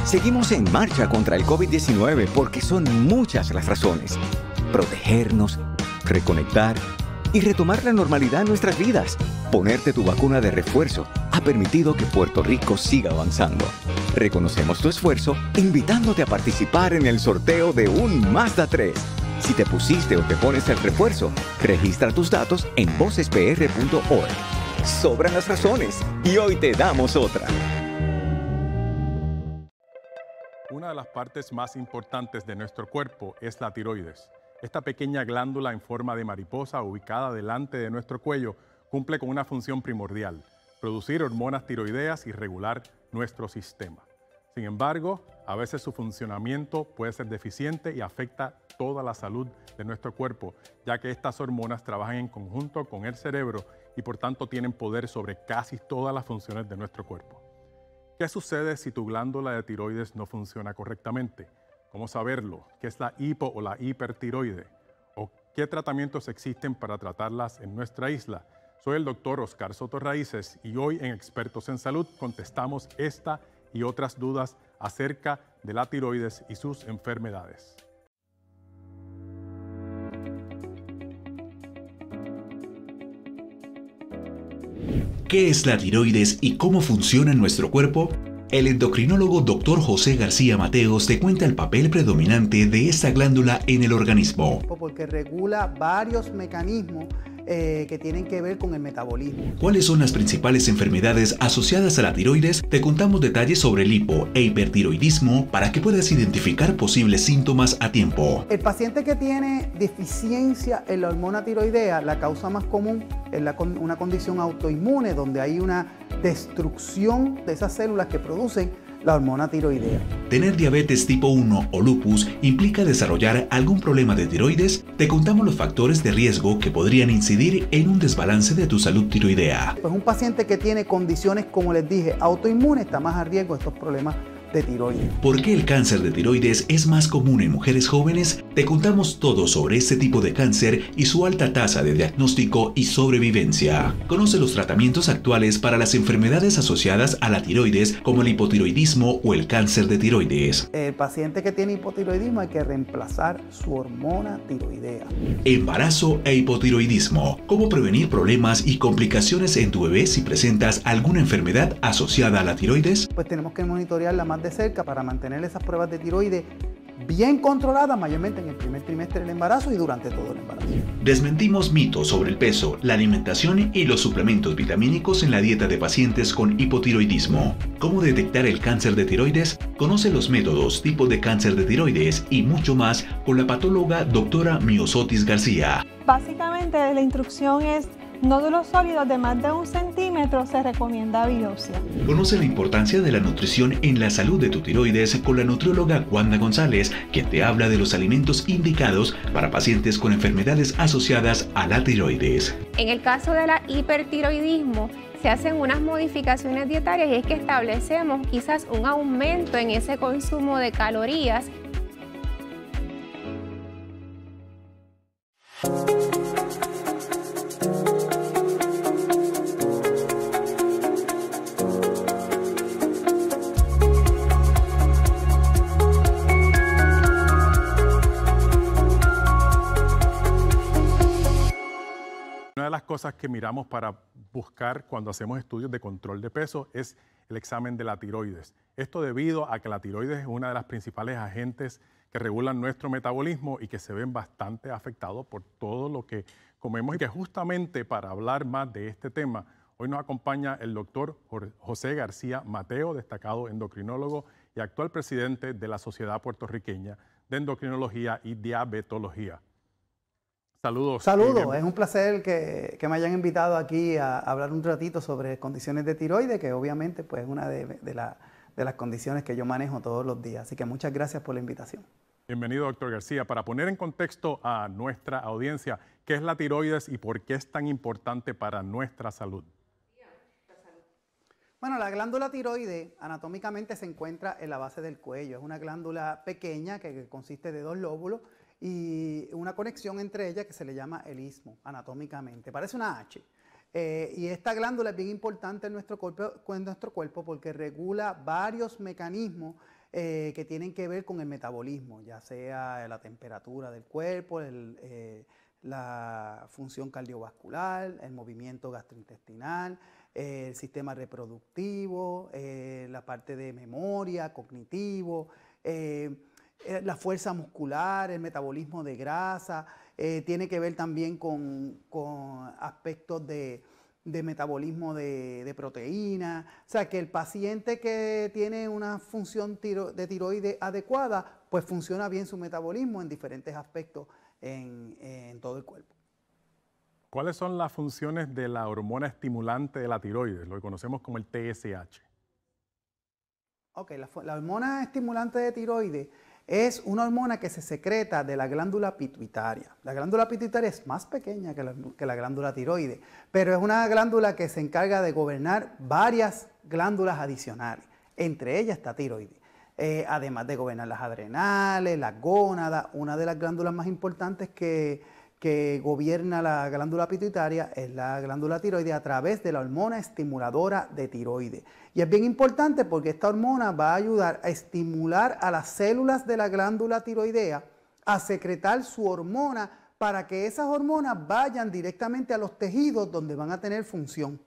Seguimos en marcha contra el COVID-19 porque son muchas las razones. Protegernos, reconectar y retomar la normalidad en nuestras vidas. Ponerte tu vacuna de refuerzo ha permitido que Puerto Rico siga avanzando. Reconocemos tu esfuerzo invitándote a participar en el sorteo de un Mazda 3. Si te pusiste o te pones el refuerzo, registra tus datos en vocespr.org. Sobran las razones y hoy te damos otra. Una de las partes más importantes de nuestro cuerpo es la tiroides. Esta pequeña glándula en forma de mariposa ubicada delante de nuestro cuello cumple con una función primordial: producir hormonas tiroideas y regular nuestro sistema. Sin embargo, a veces su funcionamiento puede ser deficiente y afecta toda la salud de nuestro cuerpo, ya que estas hormonas trabajan en conjunto con el cerebro y por tanto tienen poder sobre casi todas las funciones de nuestro cuerpo. ¿Qué sucede si tu glándula de tiroides no funciona correctamente? ¿Cómo saberlo? ¿Qué es la hipo o la hipertiroide? ¿O qué tratamientos existen para tratarlas en nuestra isla? Soy el doctor Oscar Soto Raíces y hoy en Expertos en Salud contestamos esta y otras dudas acerca de la tiroides y sus enfermedades. ¿Qué es la tiroides y cómo funciona en nuestro cuerpo? El endocrinólogo Dr. José García Mateos te cuenta el papel predominante de esta glándula en el organismo. Porque regula varios mecanismos que tienen que ver con el metabolismo. ¿Cuáles son las principales enfermedades asociadas a la tiroides? Te contamos detalles sobre el hipo e hipertiroidismo para que puedas identificar posibles síntomas a tiempo. El paciente que tiene deficiencia en la hormona tiroidea, la causa más común es una condición autoinmune donde hay una destrucción de esas células que producen la hormona tiroidea. ¿Tener diabetes tipo 1 o lupus implica desarrollar algún problema de tiroides? Te contamos los factores de riesgo que podrían incidir en un desbalance de tu salud tiroidea. Pues un paciente que tiene condiciones, como les dije, autoinmunes, está más a riesgo de estos problemas de tiroides. ¿Por qué el cáncer de tiroides es más común en mujeres jóvenes? Te contamos todo sobre este tipo de cáncer y su alta tasa de diagnóstico y sobrevivencia. Conoce los tratamientos actuales para las enfermedades asociadas a la tiroides, como el hipotiroidismo o el cáncer de tiroides. El paciente que tiene hipotiroidismo hay que reemplazar su hormona tiroidea. Embarazo e hipotiroidismo. ¿Cómo prevenir problemas y complicaciones en tu bebé si presentas alguna enfermedad asociada a la tiroides? Pues tenemos que monitorearla más de cerca para mantener esas pruebas de tiroides bien controladas, mayormente en el primer trimestre del embarazo y durante todo el embarazo. Desmentimos mitos sobre el peso, la alimentación y los suplementos vitamínicos en la dieta de pacientes con hipotiroidismo. ¿Cómo detectar el cáncer de tiroides? Conoce los métodos, tipos de cáncer de tiroides y mucho más con la patóloga doctora Miosotis García. Básicamente la instrucción es: nódulos sólidos de más de 1 centímetro se recomienda biopsia. Conoce la importancia de la nutrición en la salud de tu tiroides con la nutrióloga Wanda González, quien te habla de los alimentos indicados para pacientes con enfermedades asociadas a la tiroides. En el caso de la hipertiroidismo, se hacen unas modificaciones dietarias y es que establecemos quizás un aumento en ese consumo de calorías. Una de las cosas que miramos para buscar cuando hacemos estudios de control de peso es el examen de la tiroides. Esto debido a que la tiroides es una de las principales agentes que regulan nuestro metabolismo y que se ven bastante afectados por todo lo que comemos. Y que justamente para hablar más de este tema, hoy nos acompaña el doctor José García Mateo, destacado endocrinólogo y actual presidente de la Sociedad Puertorriqueña de Endocrinología y Diabetología. Saludos. Saludos, es un placer que me hayan invitado aquí a hablar un ratito sobre condiciones de tiroides, que obviamente pues, es una de las condiciones que yo manejo todos los días. Así que muchas gracias por la invitación. Bienvenido, doctor García. Para poner en contexto a nuestra audiencia, ¿qué es la tiroides y por qué es tan importante para nuestra salud? Bueno, la glándula tiroides anatómicamente se encuentra en la base del cuello. Es una glándula pequeña que consiste de 2 lóbulos y una conexión entre ellas que se le llama el istmo anatómicamente. Parece una H. Y esta glándula es bien importante en nuestro cuerpo porque regula varios mecanismos que tienen que ver con el metabolismo, ya sea la temperatura del cuerpo, la función cardiovascular, el movimiento gastrointestinal, el sistema reproductivo, la parte de memoria, cognitivo, la fuerza muscular, el metabolismo de grasa, tiene que ver también con aspectos de metabolismo de proteína. O sea, que el paciente que tiene una función de tiroides adecuada, pues funciona bien su metabolismo en diferentes aspectos en todo el cuerpo. ¿Cuáles son las funciones de la hormona estimulante de la tiroides, lo que conocemos como el TSH? Ok, la hormona estimulante de tiroides es una hormona que se secreta de la glándula pituitaria. La glándula pituitaria es más pequeña que la glándula tiroides, pero es una glándula que se encarga de gobernar varias glándulas adicionales. Entre ellas está tiroides. Además de gobernar las adrenales, las gónadas, una de las glándulas más importantes que gobierna la glándula pituitaria es la glándula tiroides a través de la hormona estimuladora de tiroides. Y es bien importante porque esta hormona va a ayudar a estimular a las células de la glándula tiroidea a secretar su hormona para que esas hormonas vayan directamente a los tejidos donde van a tener función.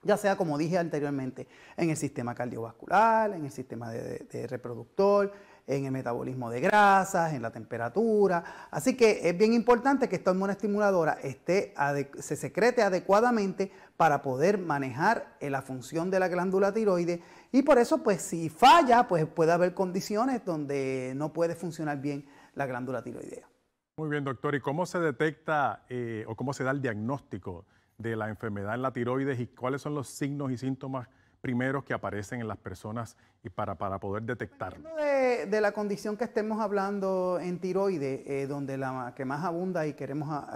Ya sea, como dije anteriormente, en el sistema cardiovascular, en el sistema de reproductor, en el metabolismo de grasas, en la temperatura. Así que es bien importante que esta hormona estimuladora se secrete adecuadamente para poder manejar la función de la glándula tiroides. Y por eso, pues si falla, pues puede haber condiciones donde no puede funcionar bien la glándula tiroidea. Muy bien, doctor. ¿Y cómo se detecta o cómo se da el diagnóstico de la enfermedad en la tiroides y cuáles son los signos y síntomas primeros que aparecen en las personas y para poder detectarlo? De la condición que estemos hablando en tiroides, donde la que más abunda y queremos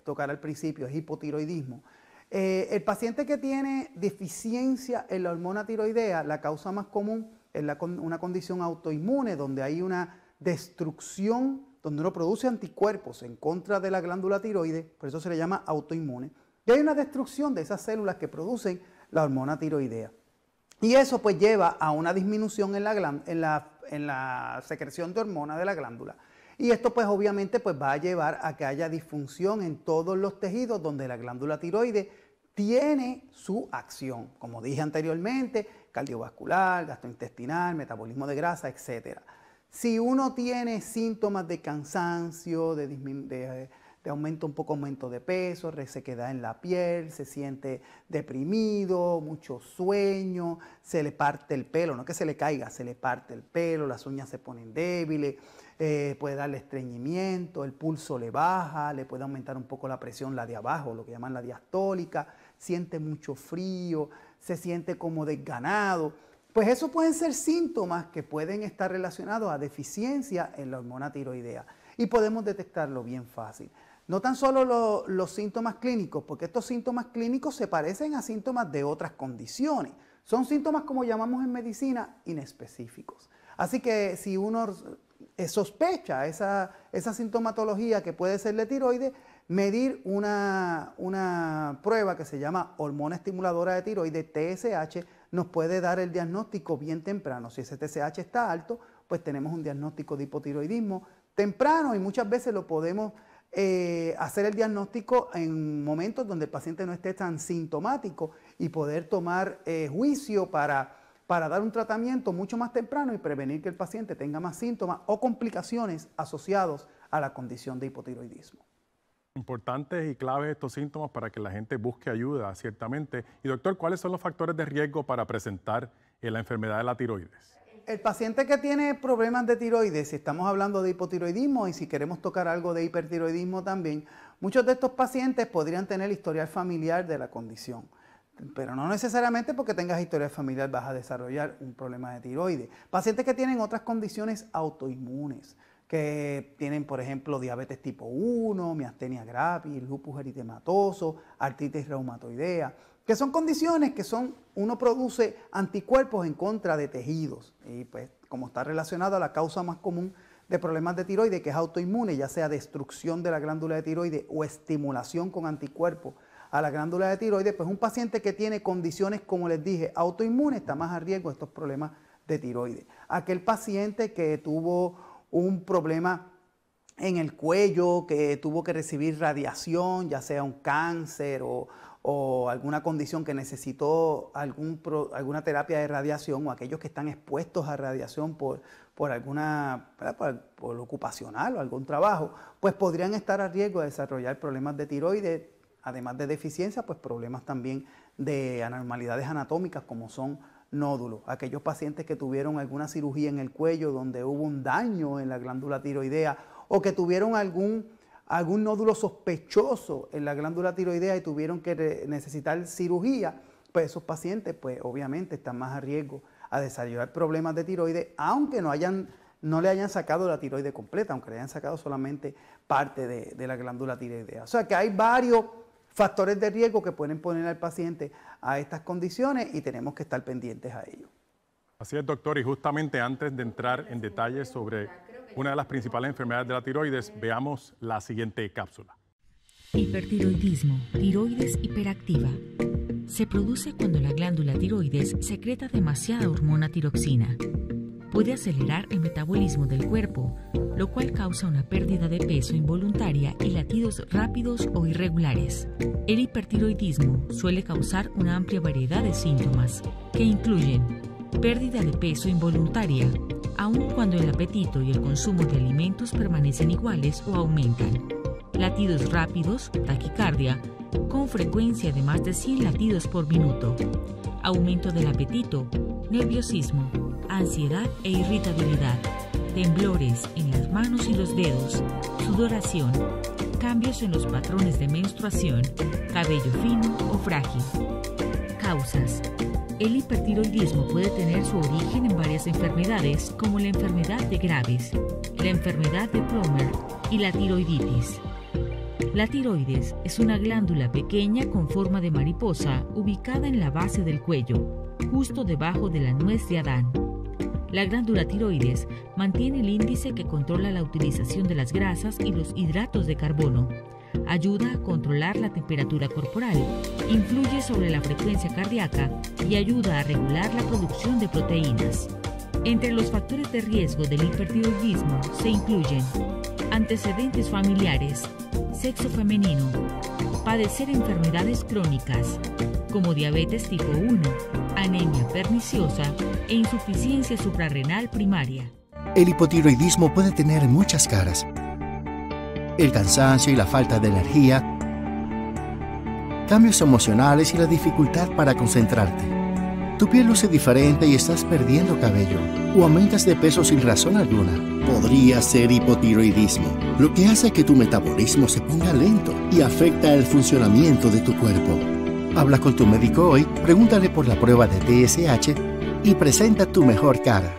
tocar al principio es hipotiroidismo, el paciente que tiene deficiencia en la hormona tiroidea, la causa más común es una condición autoinmune donde hay una destrucción, donde uno produce anticuerpos en contra de la glándula tiroides, por eso se le llama autoinmune. Y hay una destrucción de esas células que producen la hormona tiroidea. Y eso pues lleva a una disminución en la secreción de hormona de la glándula. Y esto pues obviamente pues va a llevar a que haya disfunción en todos los tejidos donde la glándula tiroides tiene su acción. Como dije anteriormente, cardiovascular, gastrointestinal, metabolismo de grasa, etc. Si uno tiene síntomas de cansancio, de aumento de peso, resequedad en la piel, se siente deprimido, mucho sueño, se le parte el pelo, no que se le caiga, se le parte el pelo, las uñas se ponen débiles, puede darle estreñimiento, el pulso le baja, le puede aumentar un poco la presión, la de abajo, lo que llaman la diastólica, siente mucho frío, se siente como desganado. Pues eso pueden ser síntomas que pueden estar relacionados a deficiencia en la hormona tiroidea y podemos detectarlo bien fácil. No tan solo los síntomas clínicos, porque estos síntomas clínicos se parecen a síntomas de otras condiciones. Son síntomas, como llamamos en medicina, inespecíficos. Así que si uno sospecha esa sintomatología que puede ser de tiroides, medir una prueba que se llama hormona estimuladora de tiroides, TSH, nos puede dar el diagnóstico bien temprano. Si ese TSH está alto, pues tenemos un diagnóstico de hipotiroidismo temprano y muchas veces lo podemos hacer el diagnóstico en momentos donde el paciente no esté tan sintomático y poder tomar juicio para dar un tratamiento mucho más temprano y prevenir que el paciente tenga más síntomas o complicaciones asociados a la condición de hipotiroidismo. Importantes y claves estos síntomas para que la gente busque ayuda, ciertamente. Y doctor, ¿cuáles son los factores de riesgo para presentar la enfermedad de la tiroides? El paciente que tiene problemas de tiroides, si estamos hablando de hipotiroidismo y si queremos tocar algo de hipertiroidismo también, muchos de estos pacientes podrían tener historial familiar de la condición. Pero no necesariamente porque tengas historial familiar vas a desarrollar un problema de tiroides. Pacientes que tienen otras condiciones autoinmunes, que tienen, por ejemplo, diabetes tipo 1, miastenia gravis, lupus eritematoso, artritis reumatoidea, que son condiciones que uno produce anticuerpos en contra de tejidos. Y pues, como está relacionado a la causa más común de problemas de tiroides, que es autoinmune, ya sea destrucción de la glándula de tiroides o estimulación con anticuerpos a la glándula de tiroides, pues un paciente que tiene condiciones, como les dije, autoinmunes, está más a riesgo de estos problemas de tiroides. Aquel paciente que tuvo un problema en el cuello, que tuvo que recibir radiación, ya sea un cáncer o alguna condición que necesitó alguna terapia de radiación, o aquellos que están expuestos a radiación por alguna, por ocupacional o algún trabajo, pues podrían estar a riesgo de desarrollar problemas de tiroides, además de deficiencia, pues problemas también de anormalidades anatómicas como son nódulos. Aquellos pacientes que tuvieron alguna cirugía en el cuello donde hubo un daño en la glándula tiroidea o que tuvieron algún nódulo sospechoso en la glándula tiroidea y tuvieron que necesitar cirugía, pues esos pacientes pues obviamente están más a riesgo a desarrollar problemas de tiroides, aunque no le hayan sacado la tiroide completa, aunque le hayan sacado solamente parte de la glándula tiroidea. O sea que hay varios factores de riesgo que pueden poner al paciente a estas condiciones y tenemos que estar pendientes a ello. Así es, doctor, y justamente antes de entrar en detalles sobre una de las principales enfermedades de la tiroides, veamos la siguiente cápsula. Hipertiroidismo, tiroides hiperactiva. Se produce cuando la glándula tiroides secreta demasiada hormona tiroxina. Puede acelerar el metabolismo del cuerpo, lo cual causa una pérdida de peso involuntaria y latidos rápidos o irregulares. El hipertiroidismo suele causar una amplia variedad de síntomas, que incluyen pérdida de peso involuntaria, aun cuando el apetito y el consumo de alimentos permanecen iguales o aumentan. Latidos rápidos, taquicardia, con frecuencia de más de 100 latidos por minuto. Aumento del apetito, nerviosismo, ansiedad e irritabilidad, temblores en las manos y los dedos, sudoración, cambios en los patrones de menstruación, cabello fino o frágil. Causas. El hipertiroidismo puede tener su origen en varias enfermedades como la enfermedad de Graves, la enfermedad de Plummer y la tiroiditis. La tiroides es una glándula pequeña con forma de mariposa ubicada en la base del cuello, justo debajo de la nuez de Adán. La glándula tiroides mantiene el índice que controla la utilización de las grasas y los hidratos de carbono. Ayuda a controlar la temperatura corporal, influye sobre la frecuencia cardíaca y ayuda a regular la producción de proteínas. Entre los factores de riesgo del hipertiroidismo se incluyen antecedentes familiares, sexo femenino, padecer enfermedades crónicas como diabetes tipo 1, anemia perniciosa e insuficiencia suprarrenal primaria. El hipotiroidismo puede tener muchas caras. El cansancio y la falta de energía, cambios emocionales y la dificultad para concentrarte. Tu piel luce diferente y estás perdiendo cabello o aumentas de peso sin razón alguna. Podría ser hipotiroidismo, lo que hace que tu metabolismo se ponga lento y afecta el funcionamiento de tu cuerpo. Habla con tu médico hoy, pregúntale por la prueba de TSH y presenta tu mejor cara.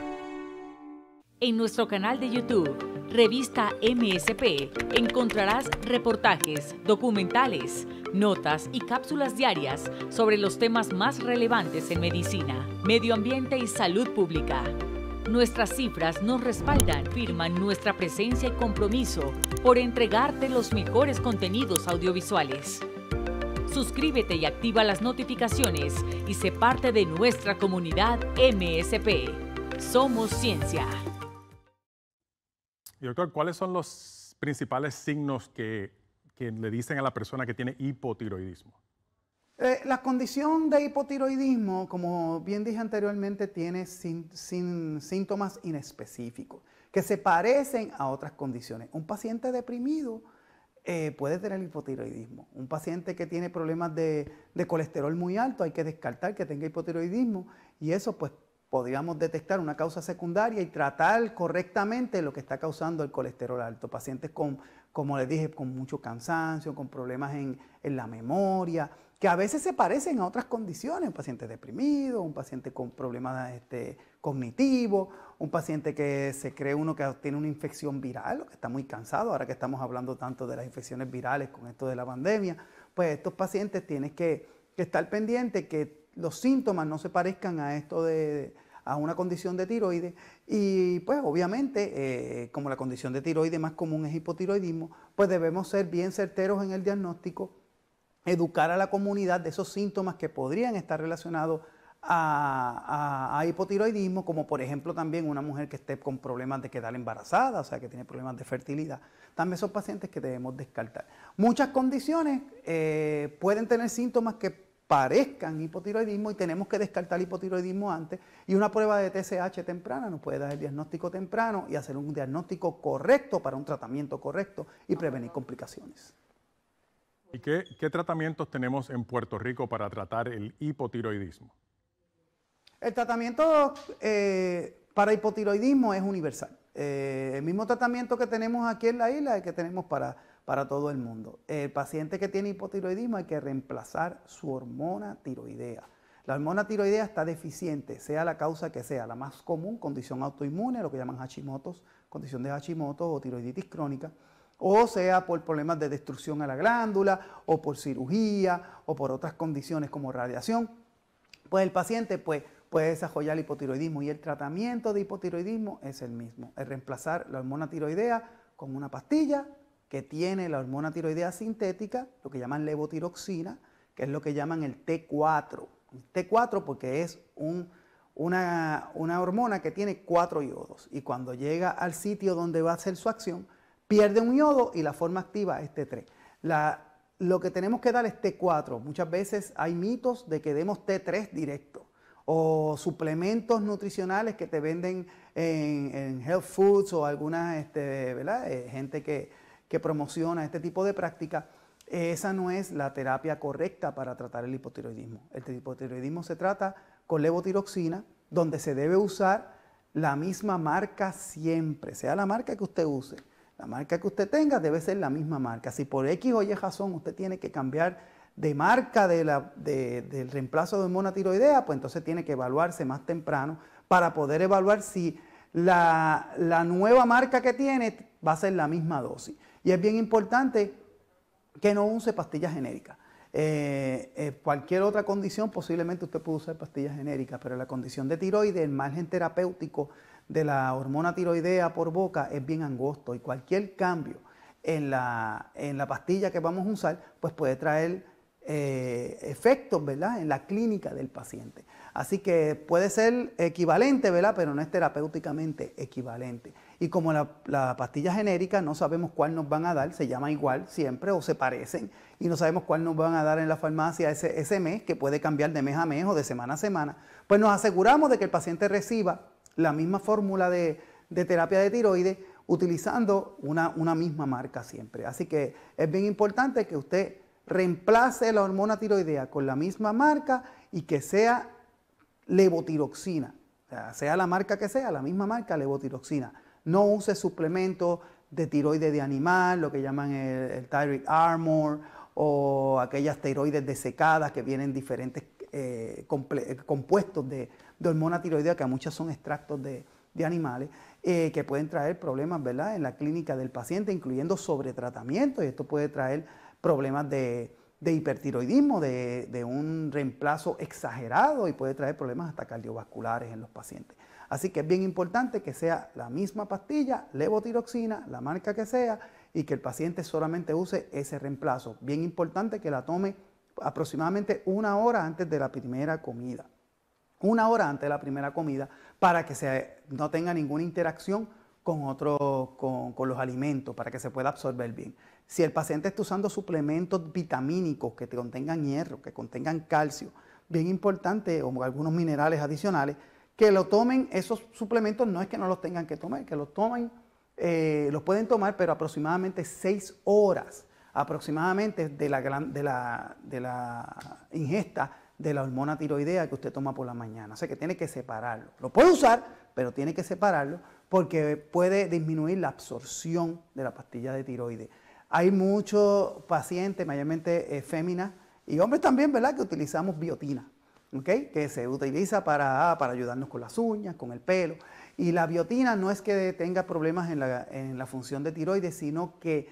En nuestro canal de YouTube, Revista MSP, encontrarás reportajes, documentales, notas y cápsulas diarias sobre los temas más relevantes en medicina, medio ambiente y salud pública. Nuestras cifras nos respaldan, firman nuestra presencia y compromiso por entregarte los mejores contenidos audiovisuales. Suscríbete y activa las notificaciones y sé parte de nuestra comunidad MSP. Somos ciencia. Y doctor, ¿cuáles son los principales signos que le dicen a la persona que tiene hipotiroidismo? La condición de hipotiroidismo, como bien dije anteriormente, tiene síntomas inespecíficos que se parecen a otras condiciones. Un paciente deprimido puede tener hipotiroidismo. Un paciente que tiene problemas de colesterol muy alto, hay que descartar que tenga hipotiroidismo y eso pues podríamos detectar una causa secundaria y tratar correctamente lo que está causando el colesterol alto. Pacientes con, como les dije, con mucho cansancio, con problemas en la memoria, que a veces se parecen a otras condiciones, un paciente deprimido, un paciente con problemas cognitivos, un paciente que se cree uno que tiene una infección viral, o que está muy cansado, ahora que estamos hablando tanto de las infecciones virales con esto de la pandemia, pues estos pacientes tienen que estar pendientes que los síntomas no se parezcan a a una condición de tiroides y pues obviamente como la condición de tiroides más común es hipotiroidismo, pues debemos ser bien certeros en el diagnóstico, educar a la comunidad de esos síntomas que podrían estar relacionados a hipotiroidismo, como por ejemplo también una mujer que esté con problemas de quedar embarazada, o sea, que tiene problemas de fertilidad. También son pacientes que debemos descartar. Muchas condiciones pueden tener síntomas que parezcan hipotiroidismo y tenemos que descartar el hipotiroidismo antes, y una prueba de TSH temprana nos puede dar el diagnóstico temprano y hacer un diagnóstico correcto para un tratamiento correcto y prevenir complicaciones. ¿Y qué tratamientos tenemos en Puerto Rico para tratar el hipotiroidismo? El tratamiento para hipotiroidismo es universal. El mismo tratamiento que tenemos aquí en la isla es el que tenemos para todo el mundo. El paciente que tiene hipotiroidismo hay que reemplazar su hormona tiroidea. La hormona tiroidea está deficiente, sea la causa que sea. La más común, condición autoinmune, lo que llaman Hashimoto's, condición de Hashimoto o tiroiditis crónica, o sea por problemas de destrucción a la glándula, o por cirugía, o por otras condiciones como radiación. Pues el paciente puede desarrollar hipotiroidismo, y el tratamiento de hipotiroidismo es el mismo, es reemplazar la hormona tiroidea con una pastilla que tiene la hormona tiroidea sintética, lo que llaman levotiroxina, que es lo que llaman el T4. El T4 porque es una hormona que tiene 4 iodos, y cuando llega al sitio donde va a hacer su acción, pierde un iodo y la forma activa es T3. Lo que tenemos que dar es T4. Muchas veces hay mitos de que demos T3 directo, o suplementos nutricionales que te venden en health foods o alguna gente que promociona este tipo de práctica. Esa no es la terapia correcta para tratar el hipotiroidismo. El hipotiroidismo se trata con levotiroxina, donde se debe usar la misma marca siempre, sea la marca que usted use. La marca que usted tenga debe ser la misma marca. Si por X o Y razón usted tiene que cambiar de marca del reemplazo de hormona tiroidea, pues entonces tiene que evaluarse más temprano para poder evaluar si la nueva marca que tiene va a ser la misma dosis. Y es bien importante que no use pastillas genéricas. Cualquier otra condición posiblemente usted puede usar pastillas genéricas, pero la condición de tiroides, el margen terapéutico de la hormona tiroidea por boca es bien angosto, y cualquier cambio en la pastilla que vamos a usar pues puede traer efectos, ¿verdad?, en la clínica del paciente. Así que puede ser equivalente, ¿verdad?, pero no es terapéuticamente equivalente. Y como la pastilla genérica no sabemos cuál nos van a dar, se llama igual siempre o se parecen, y no sabemos cuál nos van a dar en la farmacia ese mes, que puede cambiar de mes a mes o de semana a semana, pues nos aseguramos de que el paciente reciba la misma fórmula de terapia de tiroides utilizando una misma marca siempre. Así que es bien importante que usted reemplace la hormona tiroidea con la misma marca y que sea levotiroxina. O sea la marca que sea, la misma marca, levotiroxina. No use suplementos de tiroides de animal, lo que llaman el Thyroid Armor, o aquellas tiroides desecadas que vienen diferentes compuestos de hormona tiroidea, que muchas son extractos de animales, que pueden traer problemas, ¿verdad?, en la clínica del paciente, incluyendo sobretratamiento, y esto puede traer problemas de hipertiroidismo, de un reemplazo exagerado, y puede traer problemas hasta cardiovasculares en los pacientes. Así que es bien importante que sea la misma pastilla, levotiroxina, la marca que sea, y que el paciente solamente use ese reemplazo. Bien importante que la tome aproximadamente 1 hora antes de la primera comida. 1 hora antes de la primera comida, para que no tenga ninguna interacción con los alimentos, para que se pueda absorber bien. Si el paciente está usando suplementos vitamínicos que contengan hierro, que contengan calcio, bien importante, o algunos minerales adicionales, que lo tomen esos suplementos. No es que no los tengan que tomar, que los tomen, los pueden tomar, pero aproximadamente 6 horas aproximadamente de la ingesta de la hormona tiroidea que usted toma por la mañana. O sea que tiene que separarlo. Lo puede usar, pero tiene que separarlo porque puede disminuir la absorción de la pastilla de tiroides. Hay muchos pacientes, mayormente féminas y hombres también, ¿verdad?, que utilizamos biotina, ¿okay?, que se utiliza para ayudarnos con las uñas, con el pelo. Y la biotina no es que tenga problemas en la función de tiroides, sino que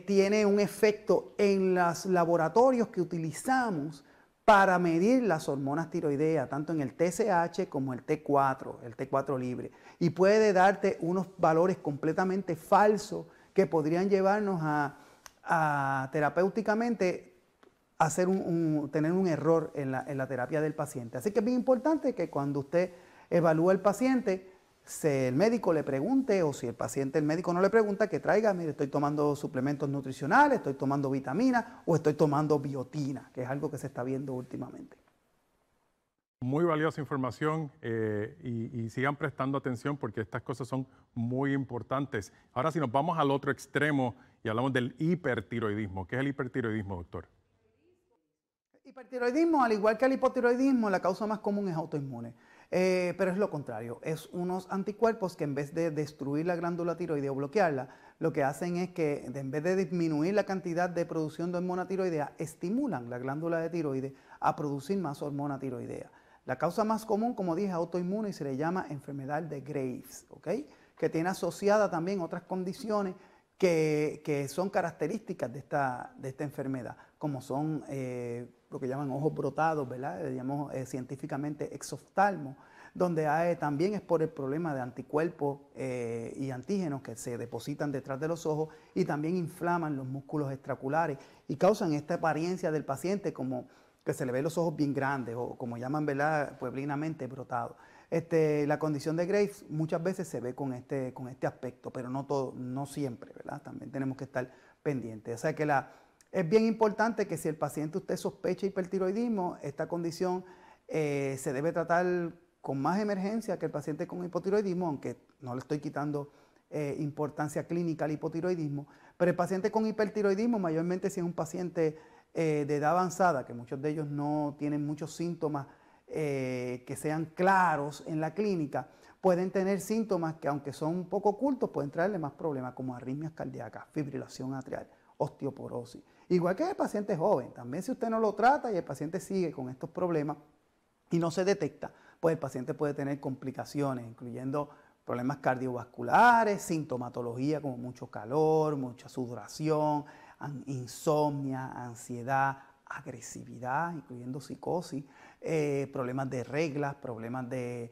tiene un efecto en los laboratorios que utilizamos para medir las hormonas tiroideas, tanto en el TSH como el T4 libre. Y puede darte unos valores completamente falsos que podrían llevarnos a terapéuticamente tener un error en la terapia del paciente. Así que es bien importante que cuando usted evalúa al paciente, el médico le pregunte, o si el médico no le pregunta, que traiga, mire, estoy tomando suplementos nutricionales, estoy tomando vitaminas o estoy tomando biotina, que es algo que se está viendo últimamente. Muy valiosa información y sigan prestando atención porque estas cosas son muy importantes. Ahora si nos vamos al otro extremo y hablamos del hipertiroidismo. ¿Qué es el hipertiroidismo, doctor? Hipertiroidismo, al igual que el hipotiroidismo, la causa más común es autoinmune. Pero es lo contrario, es unos anticuerpos que en vez de destruir la glándula tiroidea o bloquearla, lo que hacen es que en vez de disminuir la cantidad de producción de hormona tiroidea, estimulan la glándula de tiroides a producir más hormona tiroidea. La causa más común, como dije, es autoinmune y se le llama enfermedad de Graves, ¿ok? Que tiene asociada también otras condiciones que son características de esta enfermedad, como son lo que llaman ojos brotados, ¿verdad? Le llamamos científicamente exoftalmo, donde también es por el problema de anticuerpos y antígenos que se depositan detrás de los ojos y también inflaman los músculos extraculares y causan esta apariencia del paciente como que se le ven los ojos bien grandes o como llaman, ¿verdad?, pueblinamente brotados. La condición de Graves muchas veces se ve con este aspecto, pero no siempre, ¿verdad? También tenemos que estar pendientes. O sea que es bien importante que si el paciente usted sospecha hipertiroidismo, esta condición se debe tratar con más emergencia que el paciente con hipotiroidismo, aunque no le estoy quitando importancia clínica al hipotiroidismo, pero el paciente con hipertiroidismo, mayormente si es un paciente de edad avanzada, que muchos de ellos no tienen muchos síntomas que sean claros en la clínica, pueden tener síntomas que aunque son un poco ocultos, pueden traerle más problemas como arritmias cardíacas, fibrilación atrial, osteoporosis. Igual que el paciente joven, también si usted no lo trata y el paciente sigue con estos problemas y no se detecta, pues el paciente puede tener complicaciones, incluyendo problemas cardiovasculares, sintomatología como mucho calor, mucha sudoración, insomnia, ansiedad, agresividad, incluyendo psicosis, problemas de reglas, problemas de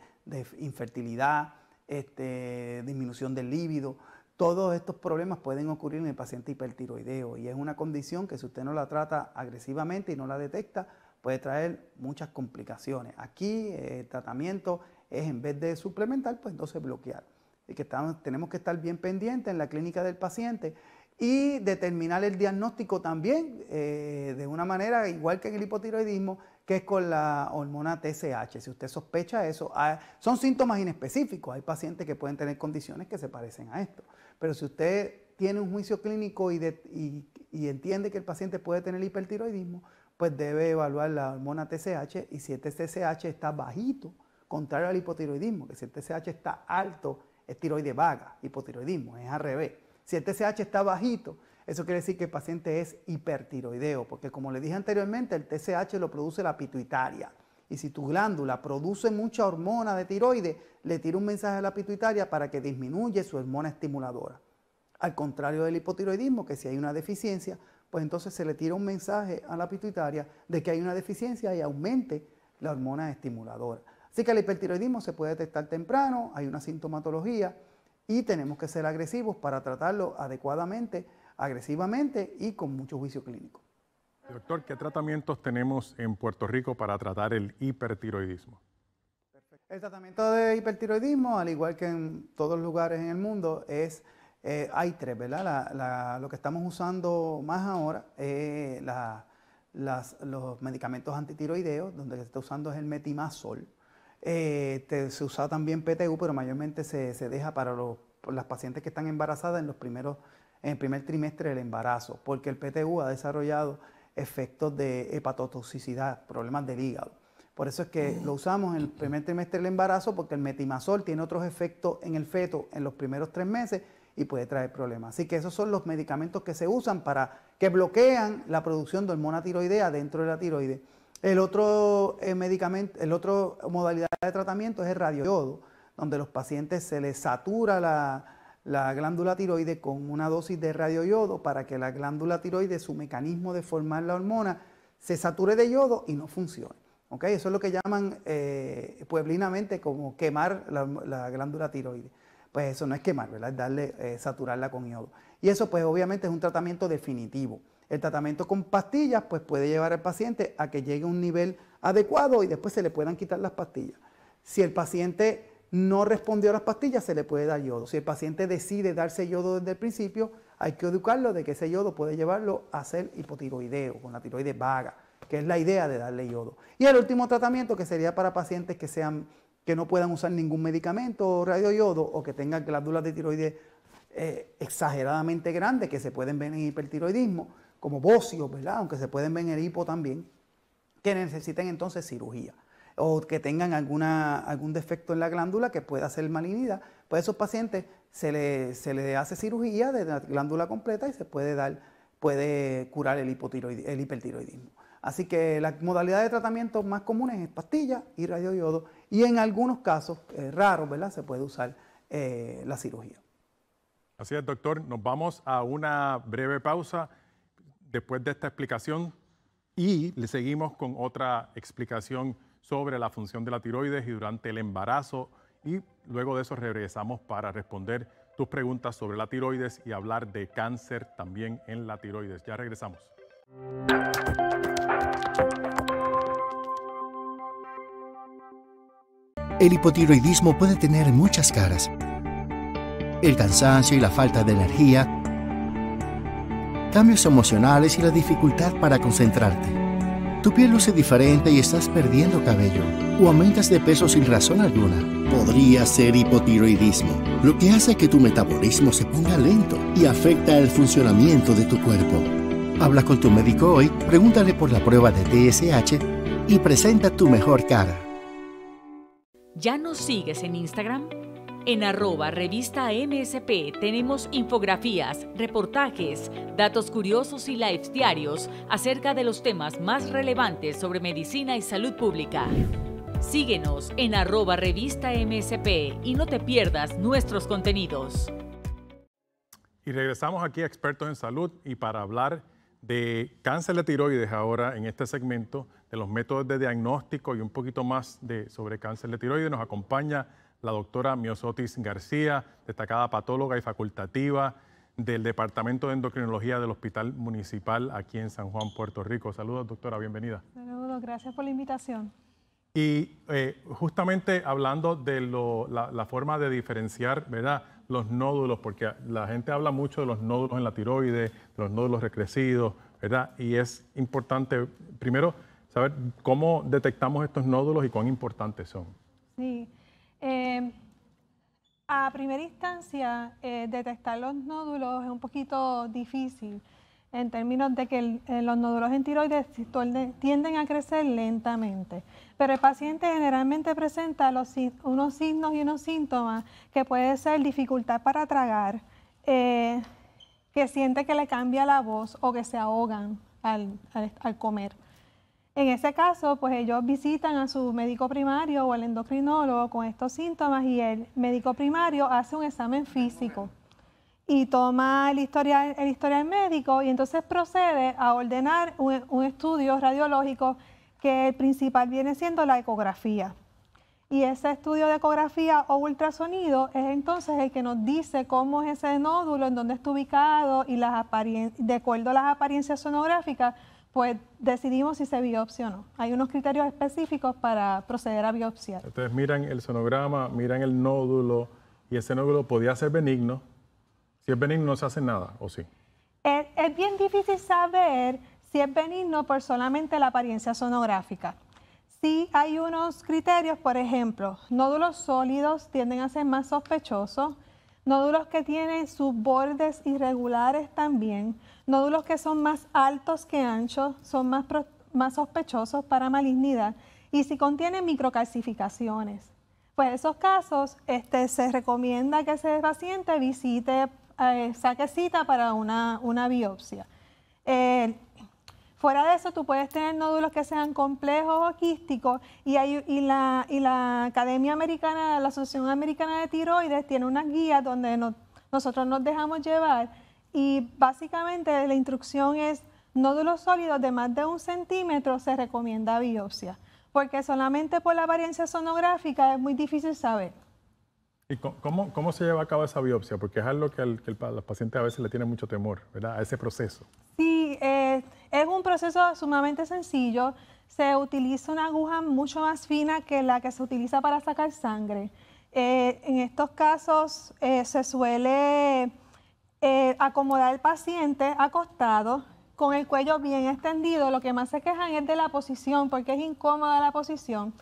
infertilidad, disminución del líbido. Todos estos problemas pueden ocurrir en el paciente hipertiroideo y es una condición que si usted no la trata agresivamente y no la detecta, puede traer muchas complicaciones. Aquí el tratamiento es, en vez de suplementar, pues entonces bloquear. Y que tenemos que estar bien pendientes en la clínica del paciente y determinar el diagnóstico también de una manera igual que en el hipotiroidismo, que es con la hormona TSH. Si usted sospecha eso, son síntomas inespecíficos. Hay pacientes que pueden tener condiciones que se parecen a esto. Pero si usted tiene un juicio clínico y entiende que el paciente puede tener hipertiroidismo, pues debe evaluar la hormona TSH y si el TSH está bajito, contrario al hipotiroidismo, que si el TSH está alto es tiroide vaga, hipotiroidismo, es al revés. Si el TSH está bajito, eso quiere decir que el paciente es hipertiroideo, porque como le dije anteriormente, el TSH lo produce la pituitaria. Y si tu glándula produce mucha hormona de tiroides, le tira un mensaje a la pituitaria para que disminuya su hormona estimuladora. Al contrario del hipotiroidismo, que si hay una deficiencia, pues entonces se le tira un mensaje a la pituitaria de que hay una deficiencia y aumente la hormona estimuladora. Así que el hipertiroidismo se puede detectar temprano, hay una sintomatología y tenemos que ser agresivos para tratarlo adecuadamente, agresivamente y con mucho juicio clínico. Doctor, ¿qué tratamientos tenemos en Puerto Rico para tratar el hipertiroidismo? El tratamiento de hipertiroidismo, al igual que en todos los lugares en el mundo, hay tres, ¿verdad? Lo que estamos usando más ahora es los medicamentos antitiroideos, donde se está usando es el metimazol. Se usa también PTU, pero mayormente se deja para las pacientes que están embarazadas en el primer trimestre del embarazo, porque el PTU ha desarrollado efectos de hepatotoxicidad, problemas del hígado. Por eso es que lo usamos en el primer trimestre del embarazo, porque el metimazol tiene otros efectos en el feto en los primeros 3 meses y puede traer problemas. Así que esos son los medicamentos que se usan que bloquean la producción de hormona tiroidea dentro de la tiroides. El otro modalidad de tratamiento es el radioyodo, donde los pacientes se les satura la glándula tiroide con una dosis de radioyodo para que la glándula tiroide, su mecanismo de formar la hormona, se sature de yodo y no funcione. ¿Okay? Eso es lo que llaman pueblinamente como quemar la glándula tiroide. Pues eso no es quemar, ¿verdad? Es saturarla con yodo. Y eso pues obviamente es un tratamiento definitivo. El tratamiento con pastillas pues puede llevar al paciente a que llegue a un nivel adecuado y después se le puedan quitar las pastillas. Si el paciente no respondió a las pastillas, se le puede dar yodo. Si el paciente decide darse yodo desde el principio, hay que educarlo de que ese yodo puede llevarlo a ser hipotiroideo, con la tiroides vaga, que es la idea de darle yodo. Y el último tratamiento, que sería para pacientes que no puedan usar ningún medicamento o radioyodo o que tengan glándulas de tiroides exageradamente grandes, que se pueden ver en hipertiroidismo, como bocios, ¿verdad? Aunque se pueden ver en el hipo también, que necesiten entonces cirugía o que tengan algún defecto en la glándula que pueda ser malignidad. Pues a esos pacientes se le hace cirugía de la glándula completa y se puede curar el hipertiroidismo. Así que la modalidad de tratamiento más comunes es pastilla y radioyodo y en algunos casos raros, ¿verdad? Se puede usar la cirugía. Así es, doctor. Nos vamos a una breve pausa después de esta explicación y le seguimos con otra explicación sobre la función de la tiroides y durante el embarazo, y luego de eso regresamos para responder tus preguntas sobre la tiroides y hablar de cáncer también en la tiroides. Ya regresamos. El hipotiroidismo puede tener muchas caras. El cansancio y la falta de energía, cambios emocionales y la dificultad para concentrarte. Tu piel luce diferente y estás perdiendo cabello o aumentas de peso sin razón alguna. Podría ser hipotiroidismo, lo que hace que tu metabolismo se ponga lento y afecta el funcionamiento de tu cuerpo. Habla con tu médico hoy, pregúntale por la prueba de TSH y presenta tu mejor cara. ¿Ya nos sigues en Instagram? En @revista MSP tenemos infografías, reportajes, datos curiosos y lives diarios acerca de los temas más relevantes sobre medicina y salud pública. Síguenos en @revista MSP y no te pierdas nuestros contenidos. Y regresamos aquí a Expertos en Salud y para hablar de cáncer de tiroides ahora en este segmento, de los métodos de diagnóstico y un poquito más sobre cáncer de tiroides, nos acompaña la doctora Myosotis García, destacada patóloga y facultativa del Departamento de Endocrinología del Hospital Municipal aquí en San Juan, Puerto Rico. Saludos, doctora, bienvenida. Saludos, gracias por la invitación. Y justamente hablando de la forma de diferenciar, ¿verdad?, los nódulos, porque la gente habla mucho de los nódulos en la tiroides, de los nódulos recrecidos, ¿verdad? Y es importante, primero, saber cómo detectamos estos nódulos y cuán importantes son. Sí. A primera instancia, detectar los nódulos es un poquito difícil en términos de que los nódulos en tiroides tienden a crecer lentamente. Pero el paciente generalmente presenta unos signos y unos síntomas que puede ser dificultad para tragar, que siente que le cambia la voz o que se ahogan al comer. En ese caso, pues ellos visitan a su médico primario o al endocrinólogo con estos síntomas y el médico primario hace un examen físico y toma el historial médico y entonces procede a ordenar un estudio radiológico que el principal viene siendo la ecografía. Y ese estudio de ecografía o ultrasonido es entonces el que nos dice cómo es ese nódulo, en dónde está ubicado y de acuerdo a las apariencias sonográficas, pues decidimos si se biopsia o no. Hay unos criterios específicos para proceder a biopsiar. Entonces miran el sonograma, miran el nódulo y ese nódulo podía ser benigno. Si es benigno no se hace nada, ¿o sí? Es bien difícil saber si es benigno por solamente la apariencia sonográfica. Sí hay unos criterios, por ejemplo, nódulos sólidos tienden a ser más sospechosos, nódulos que tienen sus bordes irregulares también, nódulos que son más altos que anchos son más sospechosos para malignidad y si contienen microcalcificaciones. Pues en esos casos se recomienda que ese paciente visite, saque cita para una biopsia. Fuera de eso, tú puedes tener nódulos que sean complejos o quísticos y la Academia Americana, la Asociación Americana de Tiroides tiene unas guías donde nosotros nos dejamos llevar y básicamente la instrucción es nódulos sólidos de más de 1 centímetro se recomienda biopsia, porque solamente por la apariencia sonográfica es muy difícil saber. ¿Y cómo se lleva a cabo esa biopsia? Porque es algo que al paciente a veces le tiene mucho temor, ¿verdad?, a ese proceso. Sí, Es un proceso sumamente sencillo. Se utiliza una aguja mucho más fina que la que se utiliza para sacar sangre. En estos casos se suele acomodar al paciente acostado con el cuello bien extendido. Lo que más se quejan es de la posición, porque es incómoda la posición.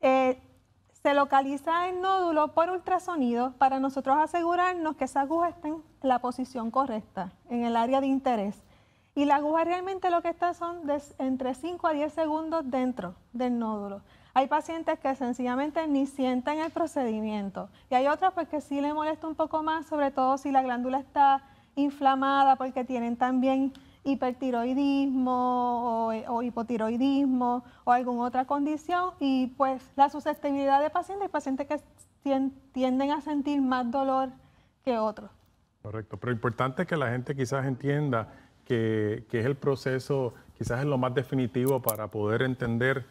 Se localiza el nódulo por ultrasonido para nosotros asegurarnos que esa aguja está en la posición correcta, en el área de interés. Y la aguja realmente lo que está son entre 5 a 10 segundos dentro del nódulo. Hay pacientes que sencillamente ni sienten el procedimiento y hay otras pues que sí le molesta un poco más, sobre todo si la glándula está inflamada porque tienen también hipertiroidismo o hipotiroidismo o alguna otra condición, y pues la susceptibilidad de pacientes, hay pacientes que tienden a sentir más dolor que otros. Correcto, pero importante que la gente quizás entienda que es el proceso, quizás es lo más definitivo para poder entender,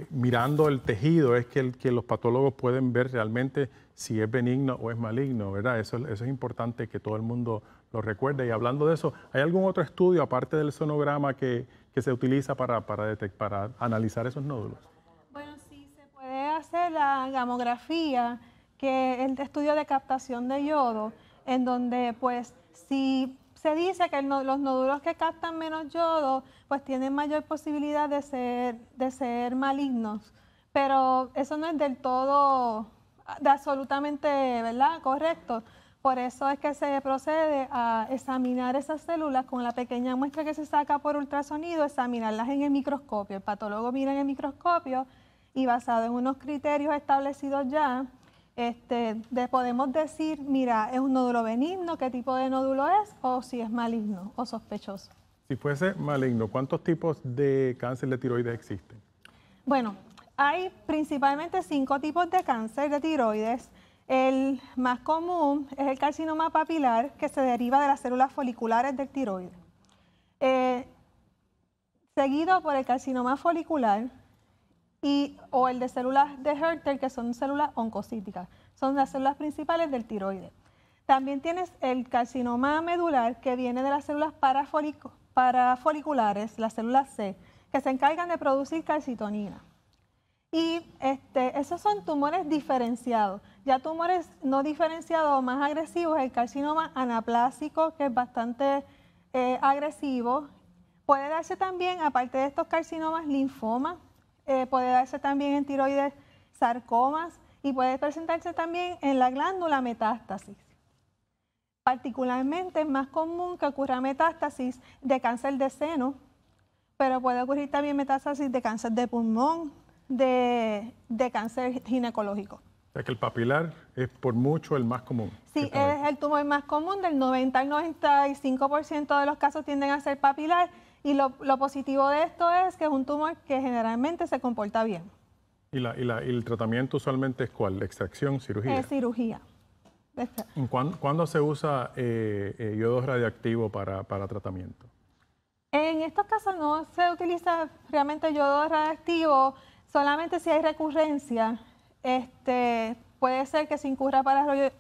mirando el tejido, es que los patólogos pueden ver realmente si es benigno o es maligno, ¿verdad? Eso es importante que todo el mundo lo recuerde. Y hablando de eso, ¿hay algún otro estudio, aparte del sonograma, que se utiliza para analizar esos nódulos? Bueno, sí, se puede hacer la gamografía, que es el estudio de captación de yodo, en donde pues si se dice que los nódulos que captan menos yodo pues tienen mayor posibilidad de ser malignos, pero eso no es del todo absolutamente, ¿verdad?, correcto. Por eso es que se procede a examinar esas células con la pequeña muestra que se saca por ultrasonido, examinarlas en el microscopio. El patólogo mira en el microscopio y basado en unos criterios establecidos ya, podemos decir, mira, es un nódulo benigno, qué tipo de nódulo es, o si es maligno o sospechoso. Si fuese maligno, ¿cuántos tipos de cáncer de tiroides existen? Bueno, hay principalmente 5 tipos de cáncer de tiroides. El más común es el carcinoma papilar, que se deriva de las células foliculares del tiroides. Seguido por el carcinoma folicular o el de células de Hürter, que son células oncocíticas. Son las células principales del tiroides. También tienes el carcinoma medular, que viene de las células parafoliculares, las células C, que se encargan de producir calcitonina. Y esos son tumores diferenciados. Ya tumores no diferenciados o más agresivos, el carcinoma anaplásico, que es bastante agresivo. Puede darse también, aparte de estos carcinomas, linfoma. Puede darse también en tiroides sarcomas y puede presentarse también en la glándula metástasis. Particularmente es más común que ocurra metástasis de cáncer de seno, pero puede ocurrir también metástasis de cáncer de pulmón, de cáncer ginecológico. O sea que el papilar es por mucho el más común. Sí, es el tumor más común, del 90 al 95% de los casos tienden a ser papilar, y lo positivo de esto es que es un tumor que generalmente se comporta bien. ¿Y el tratamiento usualmente es cuál? ¿Extracción, cirugía? Cirugía. ¿Cuándo se usa yodo radioactivo para tratamiento? En estos casos no se utiliza realmente yodo radioactivo, solamente si hay recurrencia. Puede ser que se incurra para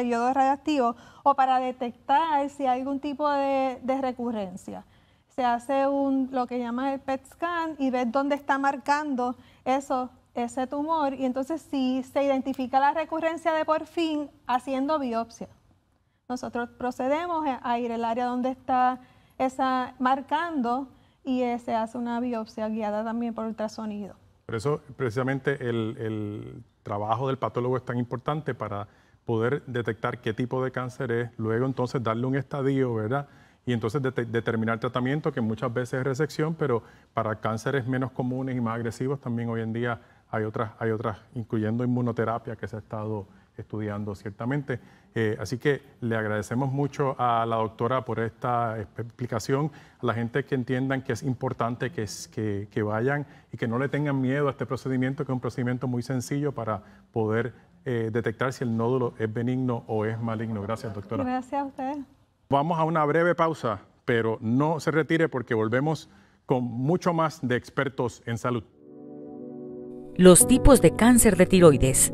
yodo radioactivo o para detectar si hay algún tipo de recurrencia. Se hace lo que llama el PET scan y ves dónde está marcando ese tumor, y entonces si se identifica la recurrencia de por fin haciendo biopsia. Nosotros procedemos a ir al área donde está marcando y se hace una biopsia guiada también por ultrasonido. Por eso precisamente el trabajo del patólogo es tan importante para poder detectar qué tipo de cáncer es, luego entonces darle un estadio, ¿verdad? Y entonces determinar tratamiento, que muchas veces es resección, pero para cánceres menos comunes y más agresivos también hoy en día hay otras, incluyendo inmunoterapia, que se ha estado estudiando ciertamente. Así que le agradecemos mucho a la doctora por esta explicación, a la gente que entiendan que es importante que vayan y que no le tengan miedo a este procedimiento, que es un procedimiento muy sencillo para poder detectar si el nódulo es benigno o es maligno. Gracias, doctora. Gracias a ustedes. Vamos a una breve pausa, pero no se retire porque volvemos con mucho más de Expertos en Salud. Los tipos de cáncer de tiroides.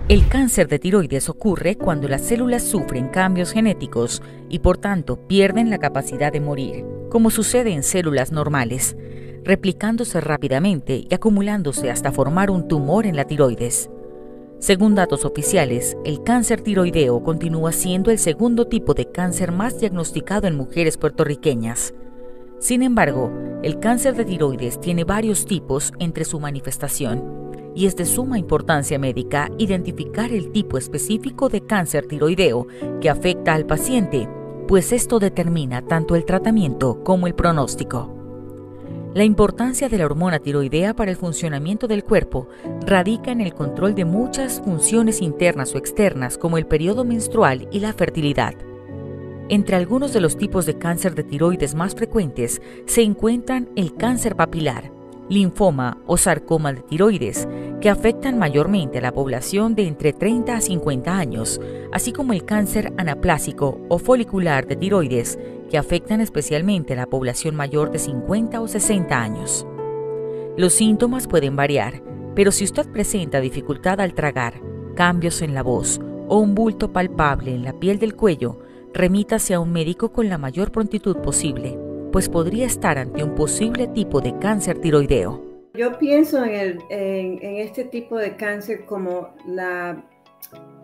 El cáncer de tiroides ocurre cuando las células sufren cambios genéticos y por tanto pierden la capacidad de morir, como sucede en células normales, replicándose rápidamente y acumulándose hasta formar un tumor en la tiroides. Según datos oficiales, el cáncer tiroideo continúa siendo el segundo tipo de cáncer más diagnosticado en mujeres puertorriqueñas. Sin embargo, el cáncer de tiroides tiene varios tipos entre su manifestación y es de suma importancia médica identificar el tipo específico de cáncer tiroideo que afecta al paciente, pues esto determina tanto el tratamiento como el pronóstico. La importancia de la hormona tiroidea para el funcionamiento del cuerpo radica en el control de muchas funciones internas o externas como el periodo menstrual y la fertilidad. Entre algunos de los tipos de cáncer de tiroides más frecuentes se encuentran el cáncer papilar, linfoma o sarcoma de tiroides, que afectan mayormente a la población de entre 30 a 50 años, así como el cáncer anaplásico o folicular de tiroides, que afectan especialmente a la población mayor de 50 o 60 años. Los síntomas pueden variar, pero si usted presenta dificultad al tragar, cambios en la voz o un bulto palpable en la piel del cuello, remítase a un médico con la mayor prontitud posible, pues podría estar ante un posible tipo de cáncer tiroideo. Yo pienso en este tipo de cáncer como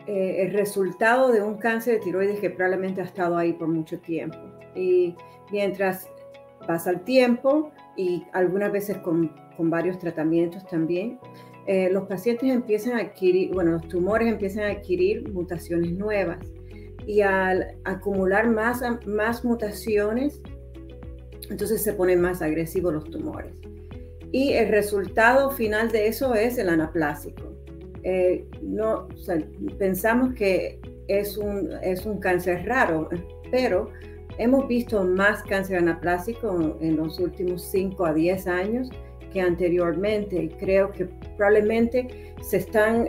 el resultado de un cáncer de tiroides que probablemente ha estado ahí por mucho tiempo. Y mientras pasa el tiempo, y algunas veces con varios tratamientos también, los pacientes empiezan a adquirir, los tumores empiezan a adquirir mutaciones nuevas. Y al acumular más mutaciones, entonces se ponen más agresivos los tumores. Y el resultado final de eso es el anaplásico. Pensamos que es un cáncer raro, pero hemos visto más cáncer anaplásico en los últimos 5 a 10 años que anteriormente. Creo que probablemente se están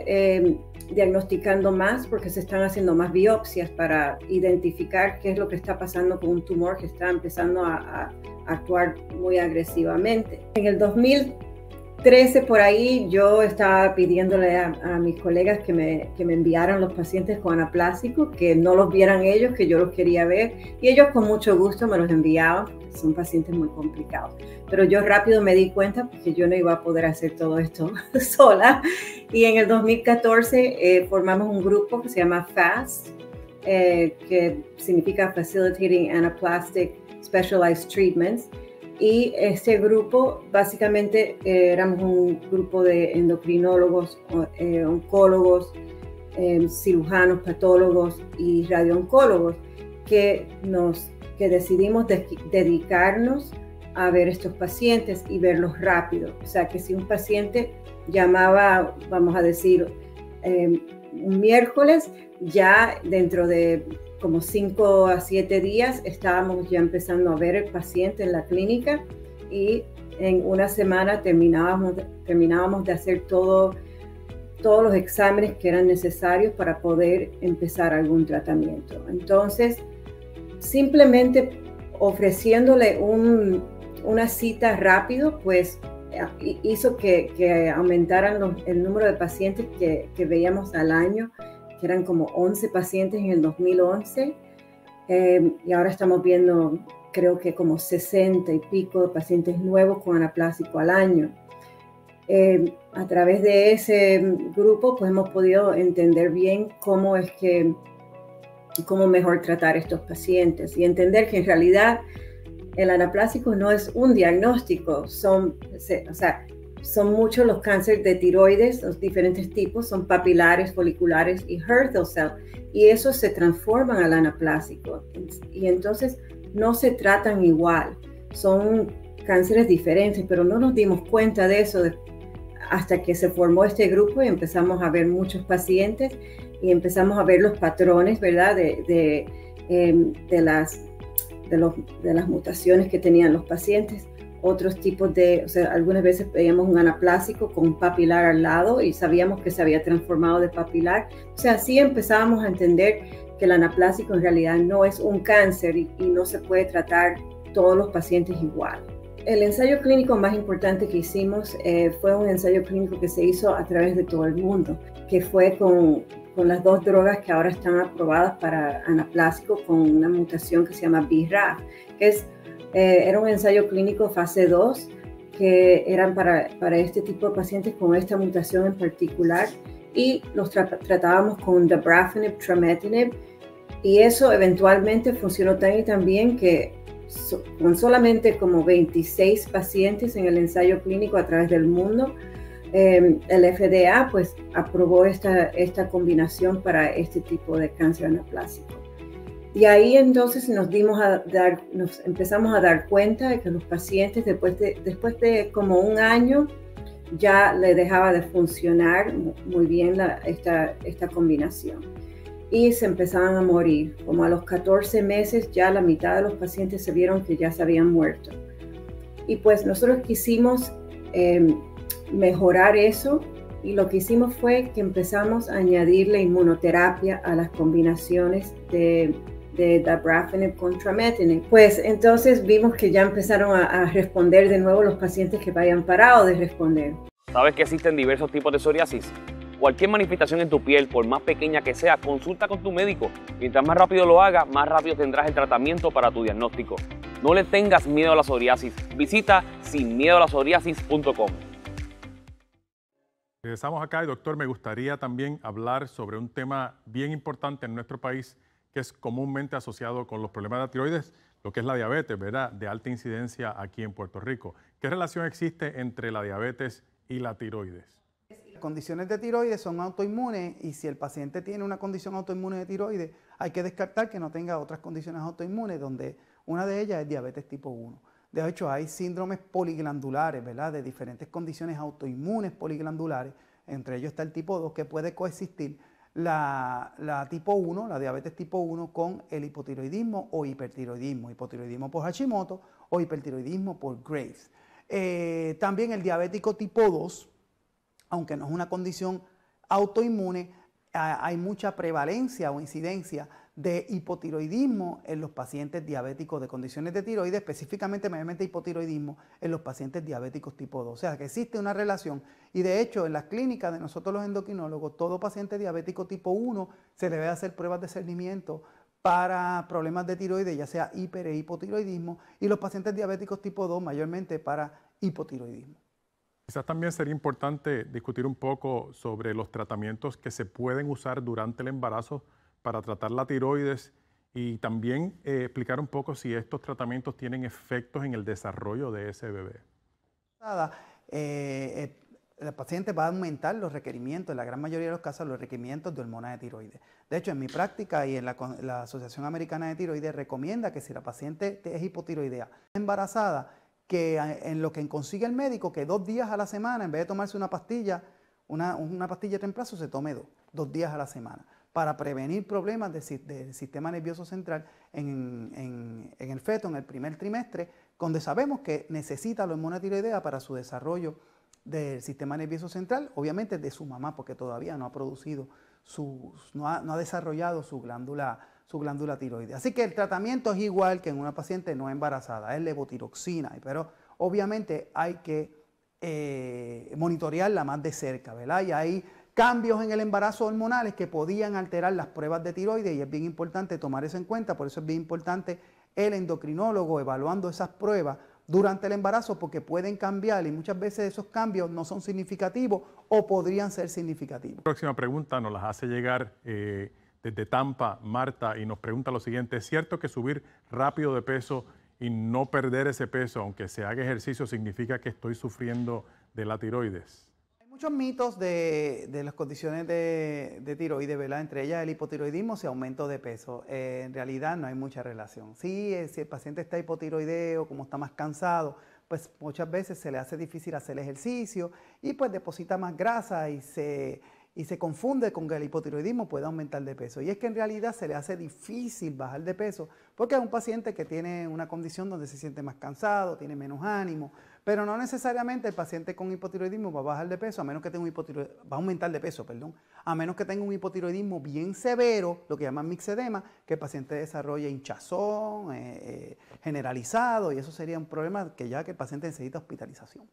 diagnosticando más porque se están haciendo más biopsias para identificar qué es lo que está pasando con un tumor que está empezando a actuar muy agresivamente. En el 2013 por ahí yo estaba pidiéndole a mis colegas que me enviaran los pacientes con anaplásicos, que no los vieran ellos, que yo los quería ver, y ellos con mucho gusto me los enviaban. Son pacientes muy complicados, pero yo rápido me di cuenta porque yo no iba a poder hacer todo esto sola, y en el 2014 formamos un grupo que se llama FAST, que significa Facilitating Anaplastic Specialized Treatments, y este grupo básicamente éramos un grupo de endocrinólogos, oncólogos, cirujanos, patólogos y radiooncólogos que decidimos dedicarnos a ver estos pacientes y verlos rápido. O sea, que si un paciente llamaba, vamos a decir, un miércoles, ya dentro de como 5 a 7 días estábamos ya empezando a ver el paciente en la clínica, y en una semana terminábamos de hacer todos los exámenes que eran necesarios para poder empezar algún tratamiento. Entonces, simplemente ofreciéndole una cita rápido, pues hizo que aumentaran el número de pacientes que veíamos al año, que eran como 11 pacientes en el 2011, y ahora estamos viendo, creo que como 60 y pico de pacientes nuevos con anaplásico al año. A través de ese grupo, pues hemos podido entender bien cómo mejor tratar estos pacientes y entender que en realidad el anaplásico no es un diagnóstico, son muchos los cánceres de tiroides, los diferentes tipos, son papilares, foliculares y Hürthle cell, y esos se transforman al anaplásico, y entonces no se tratan igual, son cánceres diferentes, pero no nos dimos cuenta de eso hasta que se formó este grupo y empezamos a ver muchos pacientes y empezamos a ver los patrones, ¿verdad?, de las mutaciones que tenían los pacientes. Otros tipos algunas veces veíamos un anaplásico con un papilar al lado y sabíamos que se había transformado de papilar. O sea, así empezábamos a entender que el anaplásico en realidad no es un cáncer y no se puede tratar todos los pacientes igual. El ensayo clínico más importante que hicimos fue un ensayo clínico que se hizo a través de todo el mundo, que fue con las dos drogas que ahora están aprobadas para anaplásico con una mutación que se llama BRAF, que era un ensayo clínico fase 2 que eran para este tipo de pacientes con esta mutación en particular, y los tratábamos con dabrafenib, trametinib, y eso eventualmente funcionó tan bien que con solamente como 26 pacientes en el ensayo clínico a través del mundo, el FDA pues aprobó esta combinación para este tipo de cáncer anaplásico. Y ahí entonces nos empezamos a dar cuenta de que los pacientes después de como un año ya le dejaba de funcionar muy bien esta combinación. Y se empezaban a morir. Como a los 14 meses ya la mitad de los pacientes se vieron que ya se habían muerto. Y pues nosotros quisimos mejorar eso, y lo que hicimos fue que empezamos a añadirle inmunoterapia a las combinaciones de dabrafenib con trametinib. Pues entonces vimos que ya empezaron a responder de nuevo los pacientes que habían parado de responder. ¿Sabes que existen diversos tipos de psoriasis? Cualquier manifestación en tu piel, por más pequeña que sea, consulta con tu médico. Mientras más rápido lo hagas, más rápido tendrás el tratamiento para tu diagnóstico. No le tengas miedo a la psoriasis. Visita sinmiedoalasoriasis.com. Regresamos acá y doctor, me gustaría también hablar sobre un tema bien importante en nuestro país que es comúnmente asociado con los problemas de la tiroides, lo que es la diabetes, ¿verdad? De alta incidencia aquí en Puerto Rico. ¿Qué relación existe entre la diabetes y la tiroides? Condiciones de tiroides son autoinmunes, y si el paciente tiene una condición autoinmune de tiroides, hay que descartar que no tenga otras condiciones autoinmunes, donde una de ellas es diabetes tipo 1. De hecho, hay síndromes poliglandulares, ¿verdad?, de diferentes condiciones autoinmunes poliglandulares. Entre ellos está el tipo 2, que puede coexistir la tipo 1, la diabetes tipo 1, con el hipotiroidismo o hipertiroidismo, hipotiroidismo por Hashimoto o hipertiroidismo por Graves. También el diabético tipo 2, aunque no es una condición autoinmune, hay mucha prevalencia o incidencia de hipotiroidismo en los pacientes diabéticos de condiciones de tiroides, específicamente mayormente hipotiroidismo en los pacientes diabéticos tipo 2. O sea que existe una relación, y de hecho en las clínicas de nosotros los endocrinólogos, todo paciente diabético tipo 1 se le debe hacer pruebas de cernimiento para problemas de tiroides, ya sea hiper e hipotiroidismo, y los pacientes diabéticos tipo 2 mayormente para hipotiroidismo. Quizás también sería importante discutir un poco sobre los tratamientos que se pueden usar durante el embarazo para tratar la tiroides, y también explicar un poco si estos tratamientos tienen efectos en el desarrollo de ese bebé. El paciente va a aumentar los requerimientos, en la gran mayoría de los casos, los requerimientos de hormonas de tiroides. De hecho, en mi práctica y en la Asociación Americana de Tiroides recomienda que si la paciente es hipotiroidea embarazada, que en lo que consigue el médico, que 2 días a la semana, en vez de tomarse una pastilla, una pastilla de reemplazo, se tome 2 días a la semana, para prevenir problemas del sistema nervioso central en el feto en el primer trimestre, donde sabemos que necesita la hormona tiroidea para su desarrollo del sistema nervioso central, obviamente de su mamá, porque todavía no ha producido, no ha desarrollado su glándula tiroides. Así que el tratamiento es igual que en una paciente no embarazada, es levotiroxina, pero obviamente hay que monitorearla más de cerca, ¿verdad? Y hay cambios en el embarazo hormonales que podían alterar las pruebas de tiroides, y es bien importante tomar eso en cuenta. Por eso es bien importante el endocrinólogo evaluando esas pruebas durante el embarazo, porque pueden cambiar, y muchas veces esos cambios no son significativos o podrían ser significativos. La próxima pregunta nos la hace llegar desde Tampa, Marta, y nos pregunta lo siguiente: ¿es cierto que subir rápido de peso y no perder ese peso, aunque se haga ejercicio, significa que estoy sufriendo de la tiroides? Hay muchos mitos de las condiciones de tiroides, ¿verdad? Entre ellas el hipotiroidismo y aumento de peso. En realidad no hay mucha relación. Sí, si el paciente está hipotiroideo, como está más cansado, pues muchas veces se le hace difícil hacer ejercicio y pues deposita más grasa y y se confunde con que el hipotiroidismo puede aumentar de peso. Y es que en realidad se le hace difícil bajar de peso porque es un paciente que tiene una condición donde se siente más cansado, tiene menos ánimo, pero no necesariamente el paciente con hipotiroidismo va a bajar de peso, a menos que tenga va a aumentar de peso, perdón, a menos que tenga un hipotiroidismo bien severo, lo que llaman mixedema, que el paciente desarrolle hinchazón generalizado, y eso sería un problema que el paciente necesita hospitalización.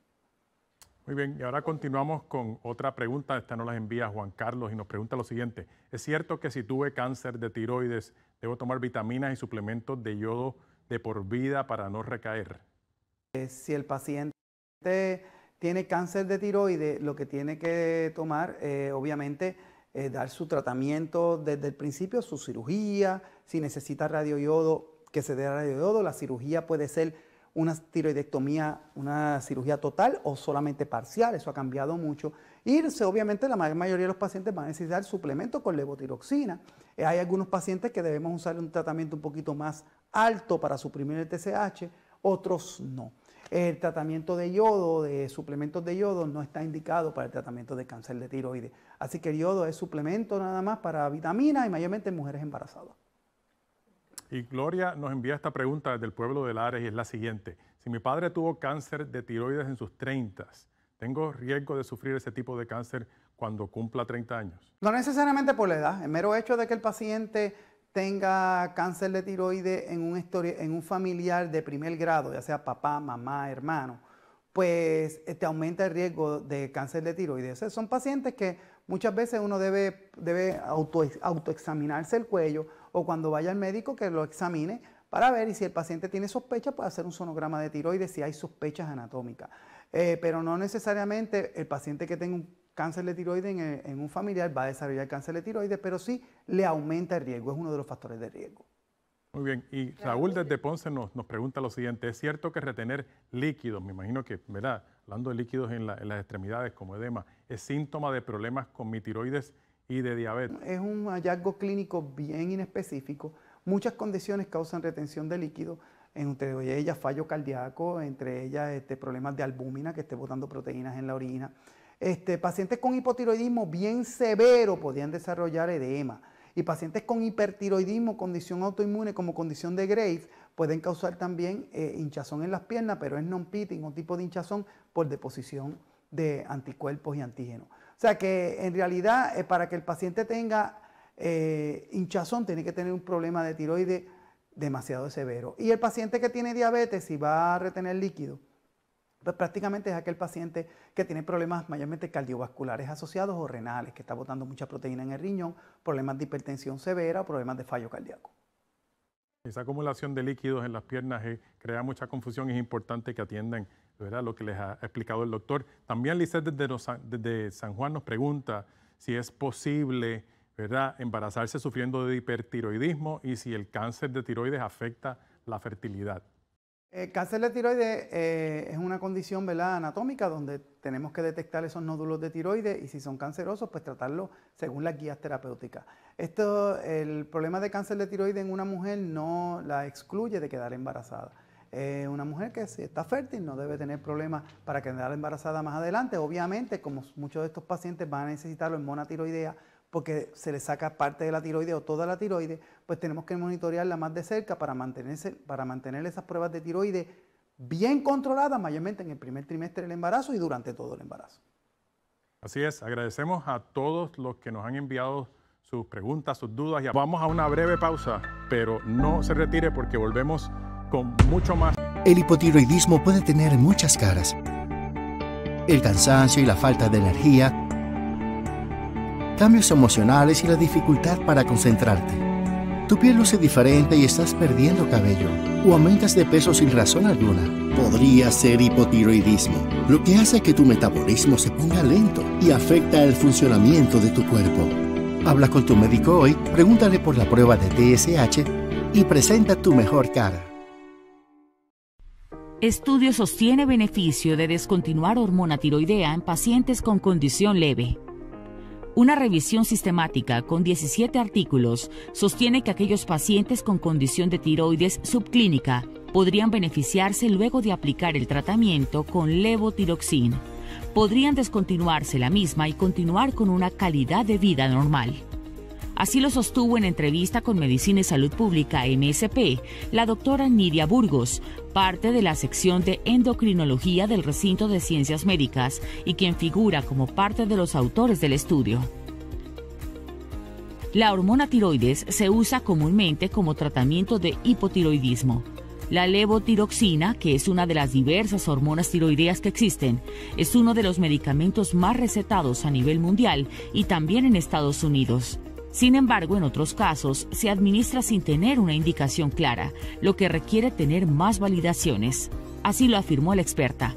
Muy bien, y ahora continuamos con otra pregunta. Esta nos la envía Juan Carlos y nos pregunta lo siguiente. ¿Es cierto que si tuve cáncer de tiroides debo tomar vitaminas y suplementos de yodo de por vida para no recaer? Si el paciente tiene cáncer de tiroides, lo que tiene que tomar, obviamente, dar su tratamiento desde el principio, su cirugía. Si necesita radioyodo, que se dé radioyodo. La cirugía puede ser una tiroidectomía, una cirugía total o solamente parcial, eso ha cambiado mucho. Y obviamente la mayoría de los pacientes van a necesitar suplementos con levotiroxina. Hay algunos pacientes que debemos usar un tratamiento un poquito más alto para suprimir el TSH, otros no. El tratamiento de yodo, de suplementos de yodo, no está indicado para el tratamiento de cáncer de tiroides. Así que el yodo es suplemento nada más para vitaminas y mayormente en mujeres embarazadas. Y Gloria nos envía esta pregunta desde el pueblo de Lares y es la siguiente. Si mi padre tuvo cáncer de tiroides en sus 30s, ¿tengo riesgo de sufrir ese tipo de cáncer cuando cumpla 30 años? No necesariamente por la edad. El mero hecho de que el paciente tenga cáncer de tiroides en un familiar de primer grado, ya sea papá, mamá, hermano, pues te aumenta el riesgo de cáncer de tiroides. Son pacientes que muchas veces uno debe autoexaminarse el cuello o cuando vaya al médico que lo examine para ver y si el paciente tiene sospecha puede hacer un sonograma de tiroides si hay sospechas anatómicas. Pero no necesariamente el paciente que tenga un cáncer de tiroides en un familiar va a desarrollar cáncer de tiroides, pero sí le aumenta el riesgo, es uno de los factores de riesgo. Muy bien, y Raúl desde Ponce nos pregunta lo siguiente. ¿Es cierto que retener líquidos, me imagino que, ¿verdad? Hablando de líquidos en las extremidades como edema, es síntoma de problemas con mi tiroides y de diabetes? Es un hallazgo clínico bien inespecífico. Muchas condiciones causan retención de líquidos, entre ellas fallo cardíaco, entre ellas problemas de albúmina, que esté botando proteínas en la orina. Pacientes con hipotiroidismo bien severo podrían desarrollar edema. Y pacientes con hipertiroidismo, condición autoinmune como condición de Graves, pueden causar también hinchazón en las piernas, pero es non-pitting, un tipo de hinchazón por deposición de anticuerpos y antígenos. O sea que en realidad para que el paciente tenga hinchazón tiene que tener un problema de tiroides demasiado severo. Y el paciente que tiene diabetes, si va a retener líquido, pues prácticamente es aquel paciente que tiene problemas mayormente cardiovasculares asociados o renales, que está botando mucha proteína en el riñón, problemas de hipertensión severa o problemas de fallo cardíaco. Esa acumulación de líquidos en las piernas crea mucha confusión y es importante que atiendan, ¿verdad?, lo que les ha explicado el doctor. También Lisette desde San Juan nos pregunta si es posible, ¿verdad?, embarazarse sufriendo de hipertiroidismo y si el cáncer de tiroides afecta la fertilidad. El cáncer de tiroides es una condición, ¿verdad?, anatómica donde tenemos que detectar esos nódulos de tiroides y si son cancerosos, pues tratarlos según las guías terapéuticas. El problema de cáncer de tiroides en una mujer no la excluye de quedar embarazada. Una mujer que si está fértil no debe tener problemas para quedar embarazada más adelante. Obviamente, como muchos de estos pacientes van a necesitar hormona tiroidea porque se le saca parte de la tiroides o toda la tiroides, pues tenemos que monitorearla más de cerca para mantener esas pruebas de tiroides bien controladas, mayormente en el primer trimestre del embarazo y durante todo el embarazo. Así es, agradecemos a todos los que nos han enviado sus preguntas, sus dudas. Y vamos a una breve pausa, pero no se retire porque volvemos con mucho más. El hipotiroidismo puede tener muchas caras. El cansancio y la falta de energía, cambios emocionales y la dificultad para concentrarte. Tu piel luce diferente y estás perdiendo cabello o aumentas de peso sin razón alguna. Podría ser hipotiroidismo, lo que hace que tu metabolismo se ponga lento y afecta el funcionamiento de tu cuerpo. Habla con tu médico hoy, pregúntale por la prueba de TSH y presenta tu mejor cara. Estudio sostiene beneficio de descontinuar hormona tiroidea en pacientes con condición leve. Una revisión sistemática con 17 artículos sostiene que aquellos pacientes con condición de tiroides subclínica podrían beneficiarse luego de aplicar el tratamiento con levotiroxina, podrían descontinuarse la misma y continuar con una calidad de vida normal. Así lo sostuvo en entrevista con Medicina y Salud Pública MSP la doctora Nidia Burgos, parte de la sección de endocrinología del recinto de ciencias médicas y quien figura como parte de los autores del estudio. La hormona tiroides se usa comúnmente como tratamiento de hipotiroidismo. La levotiroxina, que es una de las diversas hormonas tiroideas que existen, es uno de los medicamentos más recetados a nivel mundial y también en Estados Unidos. Sin embargo, en otros casos, se administra sin tener una indicación clara, lo que requiere tener más validaciones. Así lo afirmó la experta.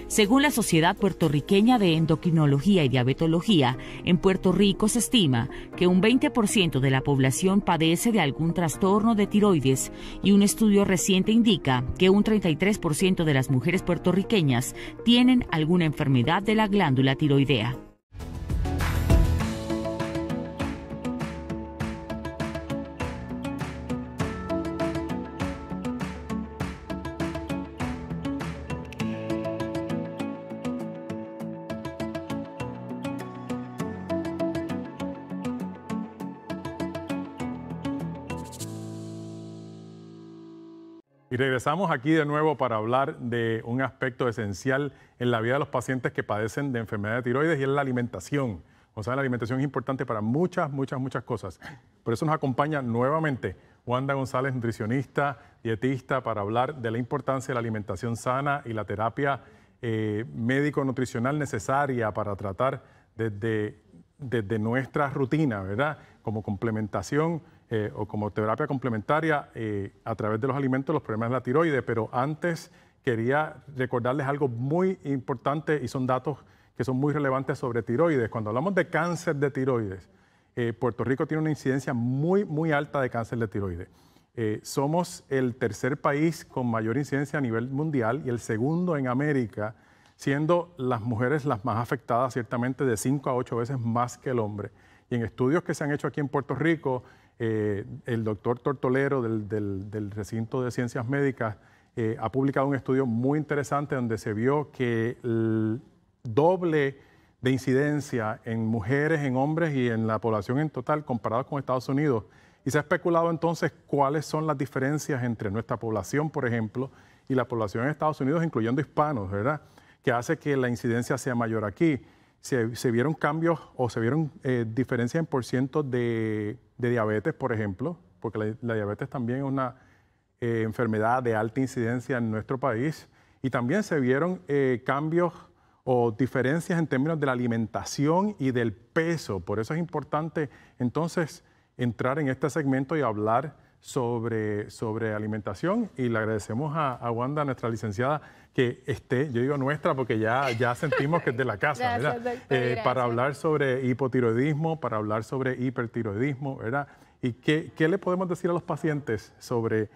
Según la Sociedad Puertorriqueña de Endocrinología y Diabetología, en Puerto Rico se estima que un 20% de la población padece de algún trastorno de tiroides y un estudio reciente indica que un 33% de las mujeres puertorriqueñas tienen alguna enfermedad de la glándula tiroidea. Y regresamos aquí de nuevo para hablar de un aspecto esencial en la vida de los pacientes que padecen de enfermedad de tiroides y es la alimentación. O sea, la alimentación es importante para muchas cosas. Por eso nos acompaña nuevamente Wanda González, nutricionista, dietista, para hablar de la importancia de la alimentación sana y la terapia médico-nutricional necesaria para tratar desde nuestra rutina, ¿verdad? Como complementación o como terapia complementaria a través de los alimentos, los problemas de la tiroides. Pero antes quería recordarles algo muy importante y son datos que son muy relevantes sobre tiroides. Cuando hablamos de cáncer de tiroides, Puerto Rico tiene una incidencia muy alta de cáncer de tiroides. Somos el tercer país con mayor incidencia a nivel mundial y el segundo en América, siendo las mujeres las más afectadas, ciertamente de 5 a 8 veces más que el hombre. Y en estudios que se han hecho aquí en Puerto Rico, el doctor Tortolero del recinto de ciencias médicas ha publicado un estudio muy interesante donde se vio que el doble de incidencia en mujeres, en hombres y en la población en total comparado con Estados Unidos. Y se ha especulado entonces cuáles son las diferencias entre nuestra población, por ejemplo, y la población en Estados Unidos, incluyendo hispanos, ¿verdad? Que hace que la incidencia sea mayor aquí. Se vieron cambios o se vieron diferencias en porcientos de diabetes, por ejemplo, porque la diabetes también es una enfermedad de alta incidencia en nuestro país. Y también se vieron cambios o diferencias en términos de la alimentación y del peso. Por eso es importante entonces entrar en este segmento y hablar sobre alimentación. Y le agradecemos a Wanda, nuestra licenciada, que esté, yo digo nuestra porque ya sentimos que es de la casa, Gracias, ¿verdad? doctor, Para hablar sobre hipotiroidismo, para hablar sobre hipertiroidismo, ¿verdad? ¿Y qué le podemos decir a los pacientes sobre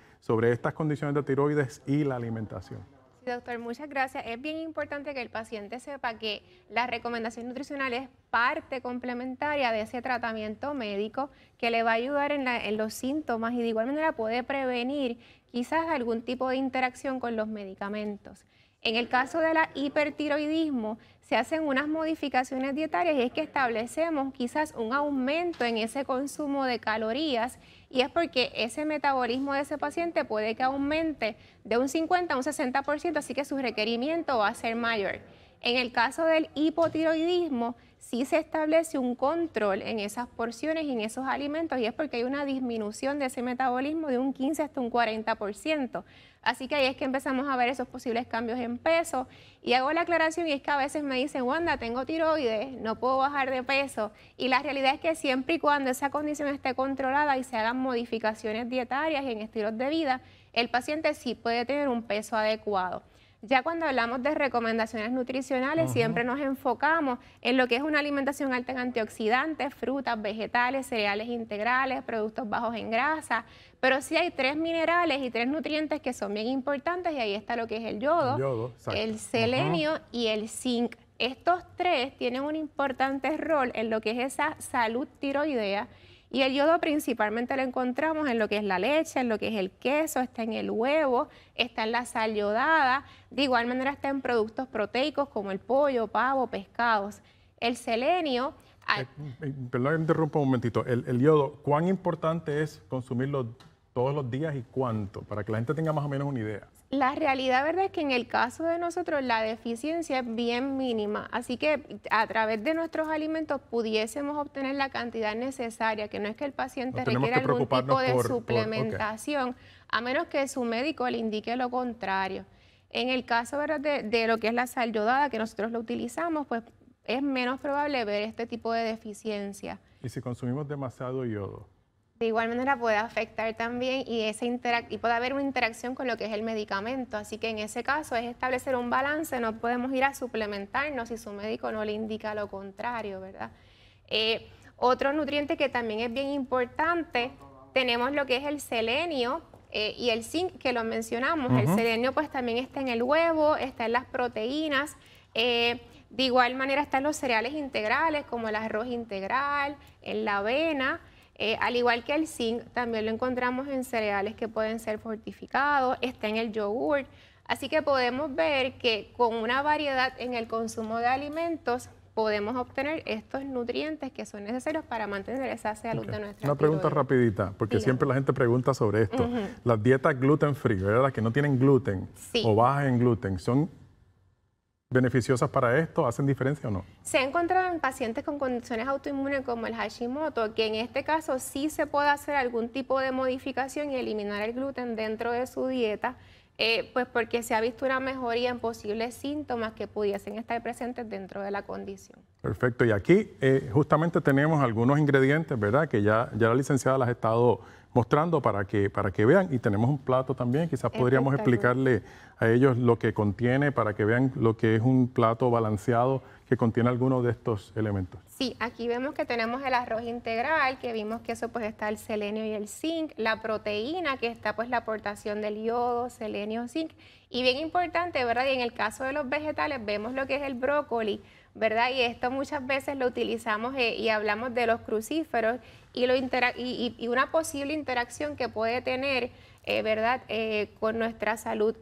estas condiciones de tiroides y la alimentación? Sí, doctor, muchas gracias. Es bien importante que el paciente sepa que la recomendación nutricional es parte complementaria de ese tratamiento médico que le va a ayudar en los síntomas y de igual manera puede prevenir quizás algún tipo de interacción con los medicamentos. En el caso del hipertiroidismo, se hacen unas modificaciones dietarias y es que establecemos quizás un aumento en ese consumo de calorías y es porque ese metabolismo de ese paciente puede que aumente de un 50 a un 60%, así que su requerimiento va a ser mayor. En el caso del hipotiroidismo, sí se establece un control en esas porciones y en esos alimentos y es porque hay una disminución de ese metabolismo de un 15 hasta un 40%. Así que ahí es que empezamos a ver esos posibles cambios en peso. Y hago la aclaración y es que a veces me dicen, Wanda, tengo tiroides, no puedo bajar de peso. Y la realidad es que siempre y cuando esa condición esté controlada y se hagan modificaciones dietarias y en estilos de vida, el paciente sí puede tener un peso adecuado. Ya cuando hablamos de recomendaciones nutricionales, siempre nos enfocamos en lo que es una alimentación alta en antioxidantes, frutas, vegetales, cereales integrales, productos bajos en grasa, pero sí hay 3 minerales y 3 nutrientes que son bien importantes y ahí está lo que es el yodo, el selenio y el zinc. Estos 3 tienen un importante rol en lo que es esa salud tiroidea Y el yodo principalmente lo encontramos en lo que es la leche, en lo que es el queso, está en el huevo, está en la sal yodada, de igual manera está en productos proteicos como el pollo, pavo, pescados. El selenio... Perdón que interrumpa un momentito. El yodo, ¿cuán importante es consumirlo todos los días y cuánto? Para que la gente tenga más o menos una idea. La realidad, ¿verdad?, es que en el caso de nosotros la deficiencia es bien mínima, así que a través de nuestros alimentos pudiésemos obtener la cantidad necesaria, que no es que el paciente requiera algún tipo de suplementación, a menos que su médico le indique lo contrario. En el caso, ¿verdad?, de lo que es la sal yodada, que nosotros lo utilizamos, pues es menos probable ver este tipo de deficiencia. ¿Y si consumimos demasiado yodo? De igual manera puede afectar también y puede haber una interacción con lo que es el medicamento. Así que en ese caso es establecer un balance, no podemos ir a suplementarnos si su médico no le indica lo contrario, ¿verdad? Otro nutriente que también es bien importante, tenemos lo que es el selenio y el zinc, que lo mencionamos. El selenio pues también está en el huevo, está en las proteínas. De igual manera están los cereales integrales como el arroz integral, en la avena. Al igual que el zinc, también lo encontramos en cereales que pueden ser fortificados, está en el yogur. Así que podemos ver que con una variedad en el consumo de alimentos podemos obtener estos nutrientes que son necesarios para mantener esa salud de nuestra Una pregunta rapidita, porque siempre la gente pregunta sobre esto. Las dietas gluten free, ¿verdad? Las que no tienen gluten o bajas en gluten, ¿son beneficiosas para esto? ¿Hacen diferencia o no? Se ha encontrado en pacientes con condiciones autoinmunes como el Hashimoto, que en este caso sí se puede hacer algún tipo de modificación y eliminar el gluten dentro de su dieta, pues porque se ha visto una mejoría en posibles síntomas que pudiesen estar presentes dentro de la condición. Perfecto. Y aquí justamente tenemos algunos ingredientes, ¿verdad?, que ya la licenciada las ha estado mostrando para que vean, y tenemos un plato también, quizás podríamos explicarle a ellos lo que contiene para que vean lo que es un plato balanceado que contiene algunos de estos elementos. Sí, aquí vemos que tenemos el arroz integral, que vimos que eso pues está el selenio y el zinc, la proteína, que está pues la aportación del yodo, selenio, zinc, y bien importante, ¿verdad? Y en el caso de los vegetales vemos lo que es el brócoli, ¿verdad? Y esto muchas veces lo utilizamos y hablamos de los crucíferos y una posible interacción que puede tener, ¿verdad?, con nuestra salud,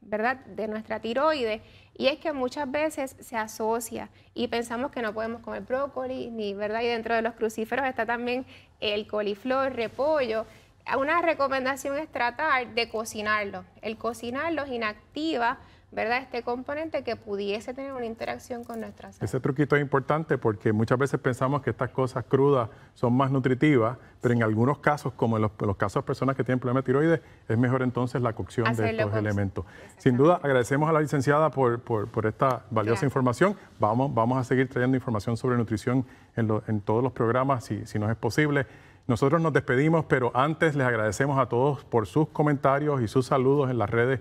¿verdad?, de nuestra tiroides. Y es que muchas veces se asocia y pensamos que no podemos comer brócoli, ¿verdad? Y dentro de los crucíferos está también el coliflor, repollo. Una recomendación es tratar de cocinarlo. El cocinarlos inactiva, ¿verdad?, este componente que pudiese tener una interacción con nuestra salud. Ese truquito es importante porque muchas veces pensamos que estas cosas crudas son más nutritivas, pero en algunos casos, como en los casos de personas que tienen problemas de tiroides, es mejor entonces la cocción de estos elementos. Sin duda, agradecemos a la licenciada por esta valiosa información. Vamos a seguir trayendo información sobre nutrición en todos los programas, si nos es posible. Nosotros nos despedimos, pero antes les agradecemos a todos por sus comentarios y sus saludos en las redes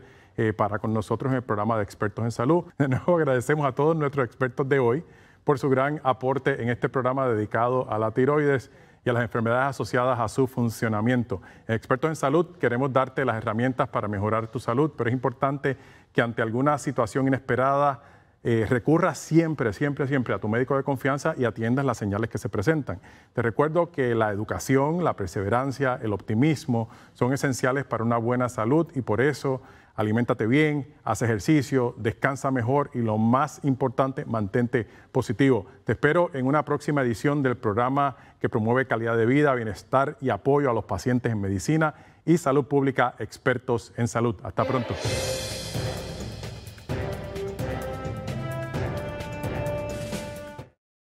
para con nosotros en el programa de Expertos en Salud. De nuevo agradecemos a todos nuestros expertos de hoy por su gran aporte en este programa dedicado a la tiroides y a las enfermedades asociadas a su funcionamiento. En Expertos en Salud queremos darte las herramientas para mejorar tu salud, pero es importante que ante alguna situación inesperada recurras siempre a tu médico de confianza y atiendas las señales que se presentan. Te recuerdo que la educación, la perseverancia, el optimismo son esenciales para una buena salud y por eso aliméntate bien, haz ejercicio, descansa mejor y lo más importante, mantente positivo. Te espero en una próxima edición del programa que promueve calidad de vida, bienestar y apoyo a los pacientes en medicina y salud pública, Expertos en Salud. Hasta pronto.